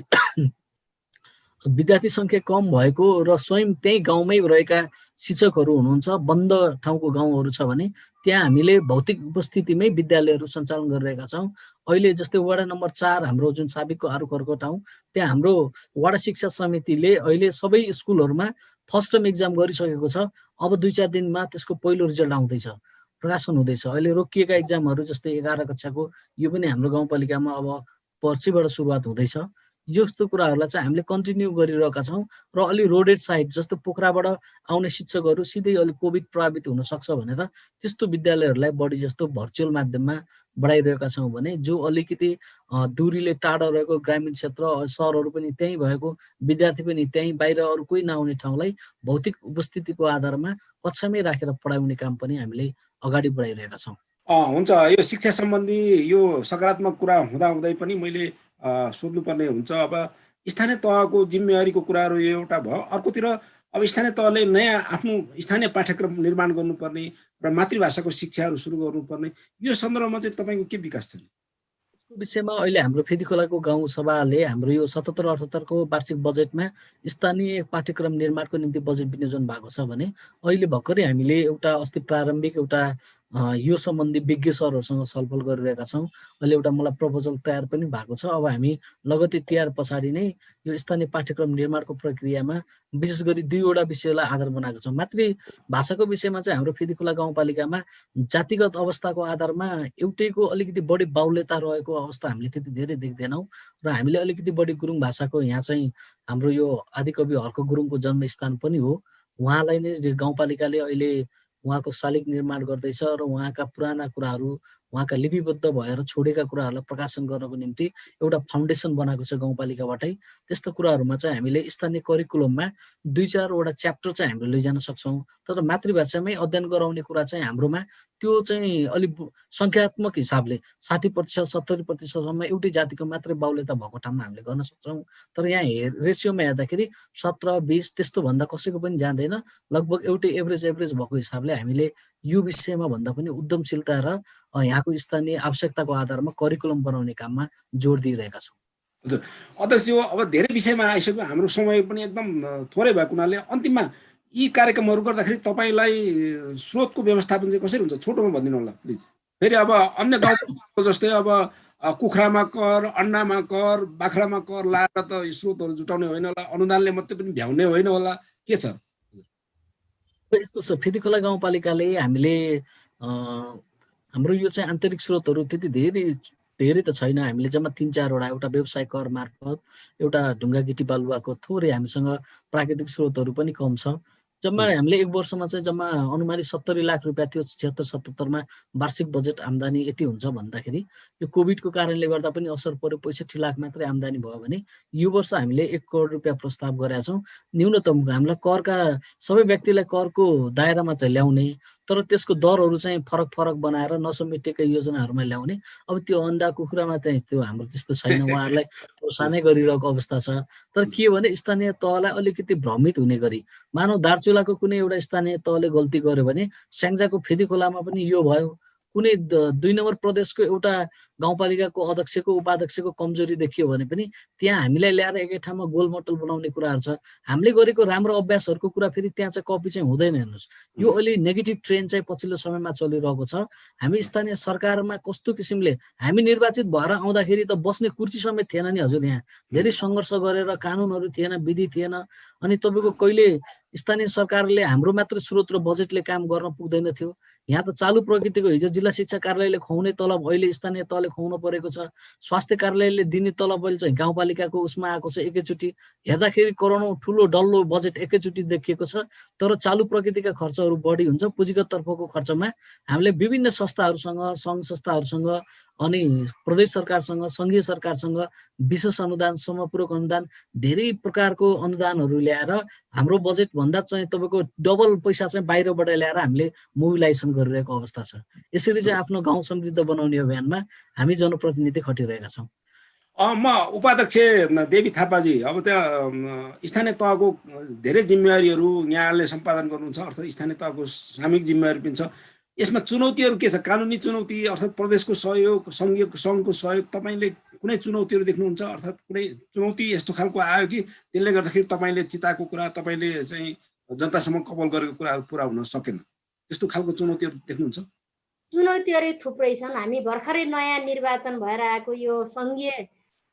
विद्यार्थी सङ्ख्या कम भएको र स्वयं त्यही गाउँमै रहेका शिक्षकहरू हुनुहुन्छ, बन्द ठाउँको गाउँहरू छ भने त्यहाँ हामीले भौतिक उपस्थितिमै विद्यालयहरू सञ्चालन गरिरहेका छौँ। अहिले जस्तै वडा नम्बर 4 हाम्रो जुन साबिकको आरुखरको ठाउँ त्यहाँ हाम्रो वडा शिक्षा समितिले अहिले सबै स्कुलहरूमा फर्स्ट टर्म एक्जाम गरिसकेको छ। अब 2-4 दिनमा त्यसको पहिलो रिजल्ट आउँदैछ, प्रकाशन हुँदैछ। अहिले रोकिएका एक्जामहरू जस्तै 11 कक्षाको यो पनि हाम्रो गाउँपालिकामा अब पर्सिबाट सुरुवात हुँदैछ। यस्तो कुराहरूलाई चाहिँ हामीले कन्टिन्यू गरिरहेका छौँ र अलि रोडेड साइड जस्तो पोखराबाट आउने शिक्षकहरू सिधै अलिक कोभिड प्रभावित हुनसक्छ भनेर त्यस्तो विद्यालयहरूलाई बढी जस्तो भर्चुअल माध्यममा बढाइरहेका छौँ भने जो अलिकति दूरीले टाढा रहेको ग्रामीण क्षेत्र सहरहरू पनि त्यहीँ भएको विद्यार्थी पनि त्यहीँ बाहिर अरू कोही नआउने ठाउँलाई भौतिक उपस्थितिको आधारमा कक्षामै राखेर पढाउने काम पनि हामीले अगाडि बढाइरहेका छौँ। हुन्छ, यो शिक्षा सम्बन्धी यो सकारात्मक कुरा हुँदाहुँदै पनि मैले सोध्नुपर्ने हुन्छ। अब स्थानीय तहको जिम्मेवारीको कुराहरू यो एउटा भयो, अर्कोतिर अब स्थानीय तहले नयाँ आफ्नो स्थानीय पाठ्यक्रम निर्माण गर्नुपर्ने र मातृभाषाको शिक्षाहरू सुरु गर्नुपर्ने, यो सन्दर्भमा चाहिँ तपाईँको के विकास छ? यसको विषयमा अहिले हाम्रो फेदीखोलाको गाउँ सभाले हाम्रो यो 77-78 को वार्षिक बजेटमा स्थानीय पाठ्यक्रम निर्माणको निम्ति बजेट विनियोजन भएको छ भने अहिले भर्खरै हामीले एउटा अस्ति प्रारम्भिक एउटा यो सम्बन्धी विज्ञ सरहरूसँग छलफल गरिरहेका छौँ। अहिले एउटा मलाई प्रपोजल तयार पनि भएको छ। अब हामी लगत्तै तयार पछाडि नै यो स्थानीय पाठ्यक्रम निर्माणको प्रक्रियामा विशेष गरी 2वटा विषयलाई आधार बनाएको छौँ। मातृभाषाको विषयमा चाहिँ हाम्रो फेदीखोला गाउँपालिकामा जातिगत अवस्थाको आधारमा एउटैको अलिकति बढी बाहुल्यता रहेको अवस्था हामीले त्यति धेरै देख्दैनौँ र हामीले अलिकति बढी गुरुङ भाषाको यहाँ चाहिँ हाम्रो यो आदिकवि हर्क गुरुङको जन्मस्थान पनि हो। उहाँलाई नै गाउँपालिकाले अहिले उहाँको शालिग निर्माण गर्दैछ र उहाँका पुराना कुराहरू उहाँका लिपिबद्ध भएर छोडेका कुराहरूलाई प्रकाशन गर्नको निम्ति एउटा फाउन्डेसन बनाएको छ गाउँपालिकाबाटै। त्यस्तो कुराहरूमा चाहिँ हामीले स्थानीय करिकुलममा 2-4वटा च्याप्टर चाहिँ हामीले लैजान सक्छौँ। तर मातृभाषामै अध्ययन गराउने कुरा चाहिँ हाम्रोमा त्यो चाहिँ अलिक सङ्ख्यात्मक हिसाबले 60%, 70%सम्म एउटै जातिको मात्रै बाहुल्यता भएको ठाउँमा हामीले गर्न सक्छौँ। तर यहाँ रेसियोमा हेर्दाखेरि 17-20 त्यस्तो भन्दा कसैको पनि जाँदैन। लगभग एउटै एभरेज भएको हिसाबले हामीले यो विषयमा भन्दा पनि उद्यमशीलता र यहाँको स्थानीय आवश्यकताको आधारमा करिकुलम बनाउने काममा जोड दिइरहेका छौँ। हजुर अध्यक्षज्यू, अब धेरै विषयमा आइसक्यो, हाम्रो समय पनि एकदम थोरै भएको हुनाले अन्तिममा यी कार्यक्रमहरू गर्दाखेरि तपाईँलाई स्रोतको व्यवस्थापन चाहिँ कसरी हुन्छ, छोटोमा भनिदिनु होला प्लिज। फेरि अब अन्य गाउँको जस्तै अब कुखुरामा कर, अन्डामा कर, बाख्रामा कर लाएर त स्रोतहरू जुटाउने होइन होला, अनुदानले मात्रै पनि भ्याउने होइन होला, के छ? यस्तो छ, फेदीखोला गाउँपालिकाले हामीले हाम्रो यो चाहिँ आन्तरिक स्रोतहरू त्यति धेरै त छैन। हामीले जम्मा 3-4वटा, एउटा व्यवसाय कर मार्फत, एउटा ढुङ्गा गिटी बालुवाको थोरै हामीसँग प्राकृतिक स्रोतहरू पनि कम छ। जम्मा हामीले एक वर्षमा चाहिँ जम्मा अनुमानित 70 लाख रुपियाँ थियो 76-77मा वार्षिक बजेट आम्दानी यति हुन्छ भन्दाखेरि यो कोभिडको कारणले गर्दा पनि असर पर्यो, 65 लाख मात्रै आम्दानी भयो भने यो वर्ष हामीले 1 करोड रुपियाँ प्रस्ताव गरेका छौँ। न्यूनतम हामीलाई करका सबै व्यक्तिलाई करको दायरामा चाहिँ ल्याउने, तर त्यसको दरहरू चाहिँ फरक बनाएर नसमेटिएका योजनाहरूमा ल्याउने। अब त्यो अन्डा कुखुरामा चाहिँ त्यो हाम्रो त्यस्तो छैन, उहाँहरूलाई प्रोत्साहनै गरिरहेको अवस्था छ। तर के भने स्थानीय तहलाई अलिकति भ्रमित हुने गरी, मानव दार्चुलाको कुनै एउटा स्थानीय तहले गल्ती गर्यो भने स्याङ्जाको फेदीखोलामा पनि यो भयो। कुनै 2 नम्बर प्रदेशको एउटा गाउँपालिकाको अध्यक्षको उपाध्यक्षको कमजोरी देखियो भने पनि त्यहाँ हामीलाई ल्याएर एकै ठाउँमा गोलमटल बनाउने कुराहरू छ। हामीले गरेको राम्रो अभ्यासहरूको कुरा फेरि त्यहाँ चाहिँ कपी चाहिँ हुँदैन। हेर्नुहोस्, यो अहिले नेगेटिभ ट्रेन्ड चाहिँ पछिल्लो समयमा चलिरहेको छ। हामी स्थानीय सरकारमा कस्तो किसिमले हामी निर्वाचित भएर आउँदाखेरि त बस्ने कुर्सी समेत थिएन नि हजुर। यहाँ धेरै सङ्घर्ष गरेर कानुनहरू थिएन, विधि थिएन। अनि तपाईँको कहिले स्थानीय सरकारले हाम्रो मात्र स्रोत र बजेटले काम गर्न पुग्दैन थियो। यहाँ त चालु प्रकृतिको हिजो जिल्ला शिक्षा कार्यालयले खुवाउने तलब अहिले स्थानीय तहले खुवाउनु परेको छ। स्वास्थ्य कार्यालयले दिने तलब अहिले चाहिँ गाउँपालिकाको उसमा आएको छ एकैचोटि। हेर्दाखेरि करोडौँ ठुलो डल्लो बजेट एकैचोटि देखिएको छ। तर चालु प्रकृतिका खर्चहरू बढी हुन्छ। पुँजीगत तर्फको खर्चमा हामीले विभिन्न संस्थाहरूसँग, सङ्घ संस्थाहरूसँग अनि प्रदेश सरकारसँग, सङ्घीय सरकारसँग विशेष अनुदान, समपूरक अनुदान, धेरै प्रकारको अनुदानहरू ल्याएर हाम्रो बजेट भन्दा चाहिँ तपाईँको डबल पैसा चाहिँ बाहिरबाट ल्याएर हामीले मोबिलाइजेसन गरिरहेको अवस्था छ। यसरी चाहिँ आफ्नो गाउँ समृद्ध बनाउने अभियानमा हामी जनप्रतिनिधि खटिरहेका छौँ। म उपाध्यक्ष देवी थापाजी, अब त्यहाँ स्थानीय तहको धेरै जिम्मेवारीहरू यहाँले सम्पादन गर्नुहुन्छ, अर्थात् स्थानीय तहको सामूहिक जिम्मेवारी पनि छ। यसमा चुनौतीहरू के छ? कानुनी चुनौती अर्थात् प्रदेशको सहयोग, सङ्घको सहयोग, तपाईँले कुनै चुनौतीहरू देख्नुहुन्छ? अर्थात् कुनै चुनौती यस्तो खालको आयो कि त्यसले गर्दाखेरि तपाईँले चिताएको कुरा, तपाईँले चाहिँ जनतासम्म कबल गरेको कुराहरू पुरा हुन सकेन, त्यस्तो खालको चुनौतीहरू देख्नुहुन्छ? चुनौतीहरू थुप्रै छन्। हामी भर्खरै नयाँ निर्वाचन भएर आएको यो सङ्घीय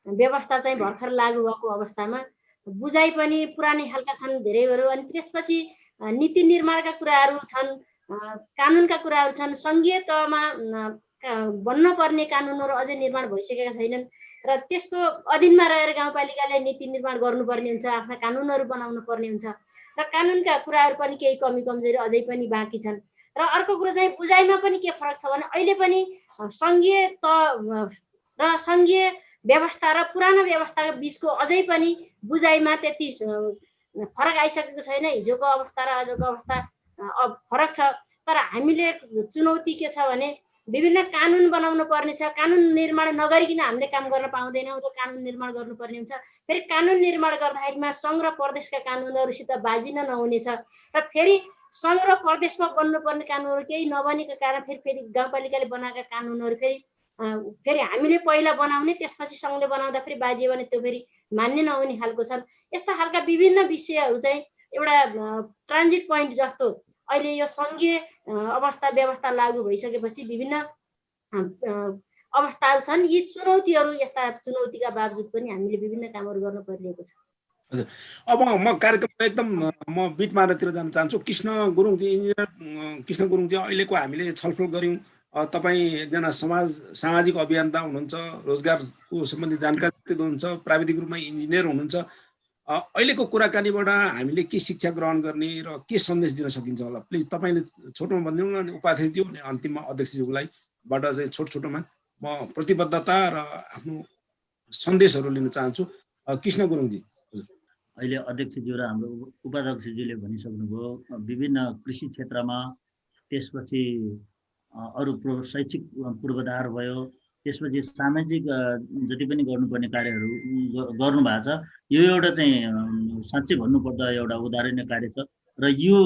व्यवस्था चाहिँ भर्खर लागू भएको अवस्थामा बुझाइ पनि पुरानै खालका छन् धेरैहरू। अनि त्यसपछि नीति निर्माणका कुराहरू छन्, कानुनका कुराहरू छन्। सङ्घीय तहमा बन्न पर्ने कानुनहरू अझै निर्माण भइसकेका छैनन् र त्यसको अधीनमा रहेर गाउँपालिकाले नीति निर्माण गर्नुपर्ने हुन्छ, आफ्ना कानुनहरू बनाउनु पर्ने हुन्छ र कानुनका कुराहरू पनि केही कमी कमजोरी अझै पनि बाँकी छन्। र अर्को कुरो चाहिँ बुझाइमा पनि के फरक छ भने अहिले पनि सङ्घीय तह र सङ्घीय व्यवस्था र पुरानो व्यवस्थाको बिचको अझै पनि बुझाइमा त्यति फरक आइसकेको छैन। हिजोको अवस्था र आजको अवस्था फरक छ। तर हामीले चुनौती के छ भने विभिन्न कानुन बनाउनु पर्ने छ। कानुन निर्माण नगरिकन हामीले काम गर्न पाउँदैनौँ र कानुन निर्माण गर्नुपर्ने हुन्छ। फेरि कानुन निर्माण गर्दाखेरिमा सङ्घ र प्रदेशका कानुनहरूसित बाजिन नहुनेछ र फेरि सङ्घ र प्रदेशमा बन्नुपर्ने कानुनहरू केही नबनेको कारण फेरि गाउँपालिकाले बनाएका कानुनहरू फेरि हामीले पहिला बनाउने, त्यसपछि सङ्घले बनाउँदा फेरि बाजियो भने त्यो फेरि मान्ने नहुने खालको छन्। यस्ता खालका विभिन्न विषयहरू चाहिँ एउटा ट्रान्जिट पोइन्ट जस्तो अहिले यो सङ्घीय अवस्था व्यवस्था लागू भइसकेपछि विभिन्न अवस्थाहरू छन्। यी चुनौतीहरू, यस्ता चुनौतीका बावजुद पनि हामीले विभिन्न कामहरू गर्न परिरहेको छ। हजुर, अब म कार्यक्रममा एकदम म बिट मार्नतिर जान चाहन्छु। कृष्ण गुरुङजी, इन्जिनियर कृष्ण गुरुङजी, अहिलेको हामीले छलफल गऱ्यौँ। तपाईँ एकजना सामाजिक अभियन्ता हुनुहुन्छ, रोजगारको सम्बन्धी जानकारी दिनुहुन्छ, प्राविधिक रूपमा इन्जिनियर हुनुहुन्छ। अहिलेको कुराकानीबाट हामीले के शिक्षा ग्रहण गर्ने र के सन्देश दिन सकिन्छ होला? प्लिज तपाईँले छोटोमा भनिदिनु न, उपाध्यक्षज्यू अनि अन्तिममा अध्यक्षज्यूलाई बाट चाहिँ छोटोमा म प्रतिबद्धता र आफ्नो सन्देशहरू लिन चाहन्छु। कृष्ण गुरुङजी। अहिले अध्यक्षज्यू र हाम्रो उपाध्यक्षज्यूले भनिसक्नुभयो विभिन्न कृषि क्षेत्रमा, त्यसपछि अरू शैक्षिक पूर्वाधार भयो, त्यसपछि सामाजिक जति पनि गर्नुपर्ने कार्यहरू गर्नु भएको छ। यो एउटा चाहिँ साँच्चै भन्नुपर्दा एउटा उदाहरणीय कार्य छ र यो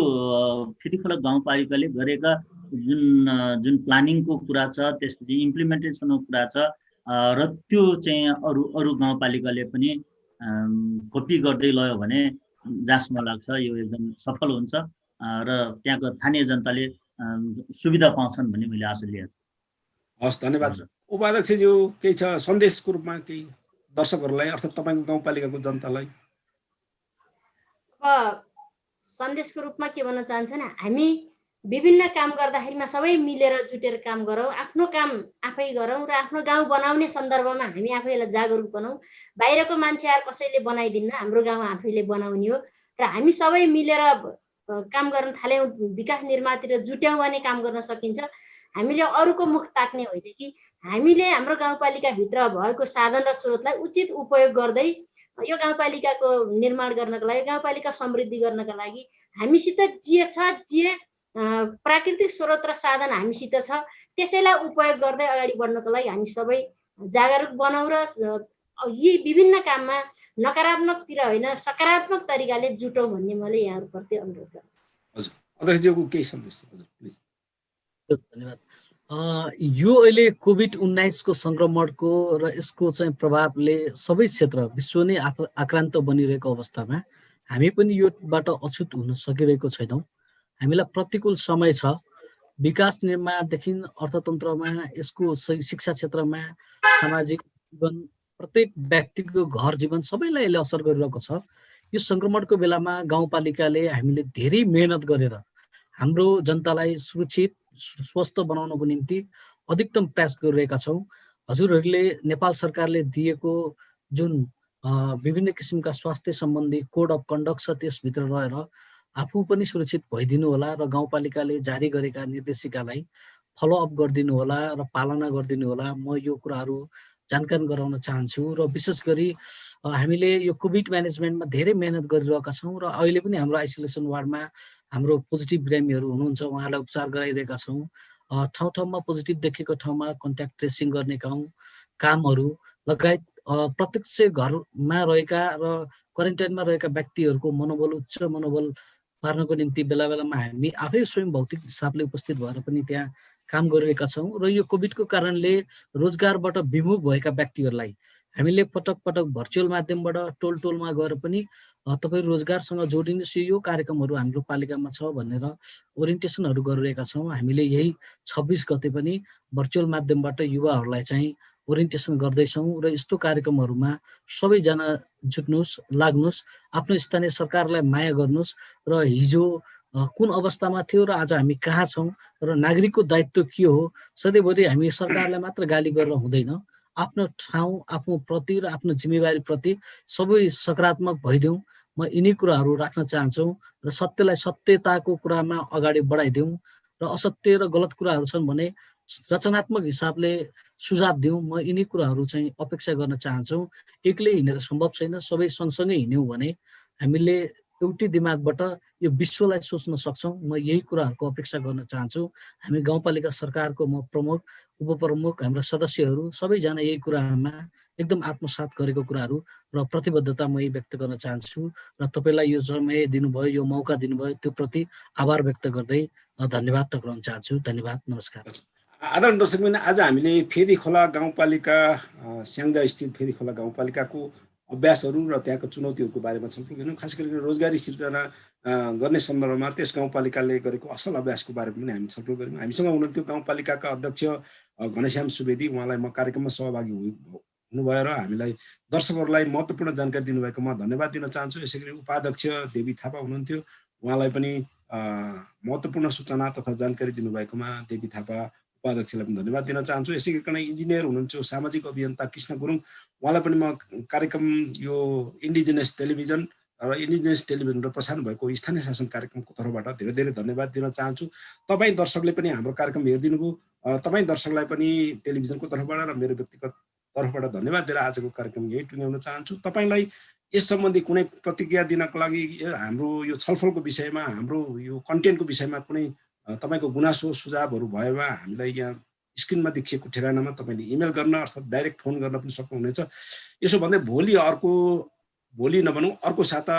फेदीखोला गाउँपालिकाले गरेका जुन प्लानिङको कुरा छ, त्यसपछि इम्प्लिमेन्टेसनको कुरा छ र त्यो चाहिँ अरू गाउँपालिकाले पनि कपी गर्दै लयो भने जहाँसम्म लाग्छ यो एकदम सफल हुन्छ र त्यहाँको स्थानीय जनताले सुविधा पाउँछन् भन्ने मैले आशा लिएको छु। हस्, धन्यवाद। उपाध्यक्षज्यू केही छ सन्देशको रूपमा केही दर्शकहरूलाई अर्थात् तपाईँको गाउँपालिकाको जनतालाई? सन्देशको रूपमा के भन्न चाहन्छु भने हामी विभिन्न काम गर्दाखेरिमा सबै मिलेर जुटेर काम गरौँ, आफ्नो काम आफै गरौँ र आफ्नो गाउँ बनाउने सन्दर्भमा हामी आफैलाई जागरुक बनाउँ। बाहिरको मान्छेहरू कसैले बनाइदिन्न, हाम्रो गाउँ आफैले बनाउने हो र हामी सबै मिलेर काम गर्न थाल्यौँ, विकास निर्माणतिर जुट्यौँ भने काम गर्न सकिन्छ। हामीले अरूको मुख ताक्ने होइन कि हामीले हाम्रो गाउँपालिकाभित्र भएको साधन र स्रोतलाई उचित उपयोग गर्दै यो गाउँपालिकाको निर्माण गर्नको लागि, गाउँपालिका समृद्धि गर्नका लागि हामीसित जे प्राकृतिक स्रोत र साधन हामीसित छ त्यसैलाई उपयोग गर्दै अगाडि बढ्नको लागि हामी सबै जागरुक बनाउँ र यी विभिन्न काममा नकारात्मकतिर होइन सकारात्मक तरिकाले जुटौँ भन्ने मैले यहाँहरूप्रति अनुरोध गर्छु। हजुर, अध्यक्षज्यूको केही सन्देश हजुर प्लिज। धन्यवाद। यो अहिले कोभिड-19 को संक्रमणको र यसको चाहिँ प्रभावले सबै क्षेत्र विश्व नै आक्रान्त बनिरहेको अवस्थामा हामी पनि योबाट अछुत हुन सकिरहेको छैनौँ। हामीलाई प्रतिकूल समय छ। विकास निर्माणदेखि अर्थतन्त्रमा, यसको शिक्षा क्षेत्रमा, सामाजिक जीवन, प्रत्येक व्यक्तिको घर जीवन सबैलाई यसले असर गरिरहेको छ। यो संक्रमणको बेलामा गाउँपालिकाले हामीले धेरै मेहनत गरेर हाम्रो जनतालाई सुरक्षित स्वस्थ बनाउनको निम्ति अधिकतम प्रयास गरिरहेका छौँ। हजुरहरूले नेपाल सरकारले दिएको जुन विभिन्न किसिमका स्वास्थ्य सम्बन्धी कोड अफ कन्डक्ट छ त्यसभित्र रहेर आफू पनि सुरक्षित भइदिनु होला र गाउँपालिकाले जारी गरेका निर्देशिकालाई फलोअप गरिदिनु होला र पालना गरिदिनु होला। म यो कुराहरू जानकारी गराउन चाहन्छु र विशेष गरी हामीले यो कोभिड म्यानेजमेन्टमा धेरै मेहनत गरिरहेका छौँ र अहिले पनि हाम्रो आइसोलेसन वार्डमा हाम्रो पोजिटिभ बिरामीहरू हुनुहुन्छ, उहाँलाई उपचार गराइरहेका छौँ। ठाउँ ठाउँमा पोजिटिभ देखेको ठाउँमा कन्ट्याक्ट ट्रेसिङ गर्ने कामहरू लगायत प्रत्यक्ष घरमा रहेका र क्वारेन्टाइनमा रहेका व्यक्तिहरूको उच्च मनोबल पार्नको निम्ति बेला बेलामा हामी आफै स्वयं भौतिक हिसाबले उपस्थित भएर पनि त्यहाँ काम गरिरहेका छौँ र यो कोभिडको कारणले रोजगारबाट विमुख भएका व्यक्तिहरूलाई हामीले पटक पटक भर्चुअल माध्यमबाट टोलमा गएर पनि तपाईँ रोजगारसँग जोडिनुहोस्, यो कार्यक्रमहरू हाम्रो पालिकामा छ भनेर ओरिएन्टेसनहरू गरिरहेका छौँ। हामीले यही 26 गते पनि भर्चुअल माध्यमबाट युवाहरूलाई चाहिँ ओरिएन्टेसन गर्दैछौँ र यस्तो कार्यक्रमहरूमा सबैजना जुट्नुहोस्, लाग्नुहोस्, आफ्नो स्थानीय सरकारलाई माया गर्नुहोस् र हिजो कुन अवस्थामा थियो र आज हामी कहाँ छौँ र नागरिकको दायित्व के हो। सधैँभरि हामी सरकारलाई मात्र गाली गरेर हुँदैन, आफ्नो ठाउँ आफ्नो प्रति र आफ्नो जिम्मेवारी प्रति सबै सकारात्मक भइदेऊ। म यिनै कुराहरू राख्न चाहन्छौँ र सत्यलाई सत्यताको कुरामा अगाडि बढाइदेऊ र असत्य र गलत कुराहरू छन् भने रचनात्मक हिसाबले सुझाव दिउँ। म यिनै कुराहरू चाहिँ अपेक्षा गर्न चाहन्छौँ। एक्लै हिँडेर सम्भव छैन, सबै सँगसँगै हिँड्यौँ भने हामीले एउटै दिमागबाट यो विश्वलाई सोच्न सक्छौँ। म यही कुराहरूको अपेक्षा गर्न चाहन्छु। हामी गाउँपालिका सरकारको म प्रमुख, उपप्रमुख, हाम्रा सदस्यहरू सबैजना यही कुरामा एकदम आत्मसात गरेको कुराहरू र प्रतिबद्धता म व्यक्त गर्न चाहन्छु र तपाईँलाई यो समय दिनुभयो, यो मौका दिनुभयो, त्यो प्रति आभार व्यक्त गर्दै धन्यवाद टक्राउन चाहन्छु। धन्यवाद, नमस्कार। आदरणीय दर्शकबिन, आज हामीले फेदीखोला गाउँपालिका स्याङ्जा स्थित फेदीखोला गाउँपालिकाको अभ्यासहरू र त्यहाँको चुनौतीहरूको बारेमा छलफल गऱ्यौँ। खास गरी रोजगारी सिर्जना गर्ने सन्दर्भमा त्यस गाउँपालिकाले गरेको असल अभ्यासको बारेमा पनि हामी छलफल गऱ्यौँ। हामीसँग हुनुहुन्थ्यो गाउँपालिकाका अध्यक्ष घनश्याम सुवेदी, उहाँलाई म कार्यक्रममा सहभागी हुनुभयो र हामीलाई दर्शकहरूलाई महत्त्वपूर्ण जानकारी दिनुभएकोमा धन्यवाद दिन चाहन्छु। यसै गरी उपाध्यक्ष देवी थापा हुनुहुन्थ्यो, उहाँलाई पनि महत्त्वपूर्ण सूचना तथा जानकारी दिनुभएकोमा देवी थापा उपाध्यक्षलाई पनि धन्यवाद दिन चाहन्छु। यसै गरिकन इन्जिनियर हुनुहुन्छ सामाजिक अभियन्ता कृष्ण गुरुङ, उहाँलाई पनि म कार्यक्रम यो इन्डिजिनस टेलिभिजन र इन्डिजिनियस टेलिभिजन र प्रसारण भएको स्थानीय शासन कार्यक्रमको तर्फबाट धेरै धेरै धन्यवाद दिन चाहन्छु। तपाईँ दर्शकले पनि हाम्रो कार्यक्रम हेरिदिनु भयो। तपाईँ दर्शकलाई पनि टेलिभिजनको तर्फबाट र मेरो व्यक्तिगत तर्फबाट धन्यवाद दिएर आजको कार्यक्रम यही टुङ्ग्याउन चाहन्छु। तपाईँलाई यस सम्बन्धी कुनै प्रतिक्रिया दिनको लागि हाम्रो यो छलफलको विषयमा हाम्रो यो कन्टेन्टको विषयमा कुनै तपाईँको गुनासो सुझावहरू भएमा हामीलाई यहाँ स्क्रिनमा देखिएको ठेगानामा तपाईँले इमेल गर्न अर्थात् डाइरेक्ट फोन गर्न पनि सक्नुहुनेछ। यसो भन्दै भोलि नभनौँ अर्को साता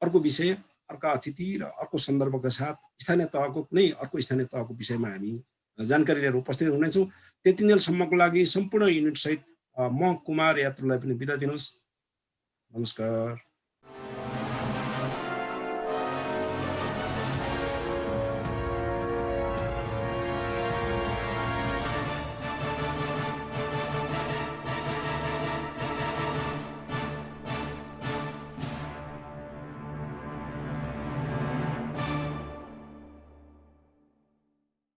अर्को विषय अर्का अतिथि र अर्को सन्दर्भका साथ स्थानीय तहको कुनै अर्को स्थानीय तहको विषयमा हामी जानकारी लिएर उपस्थित हुनेछौँ। त्यतिन्जेलसम्मको लागि सम्पूर्ण युनिट सहित म कुमार यात्रुलाई पनि बिदा दिनुहोस्। नमस्कार।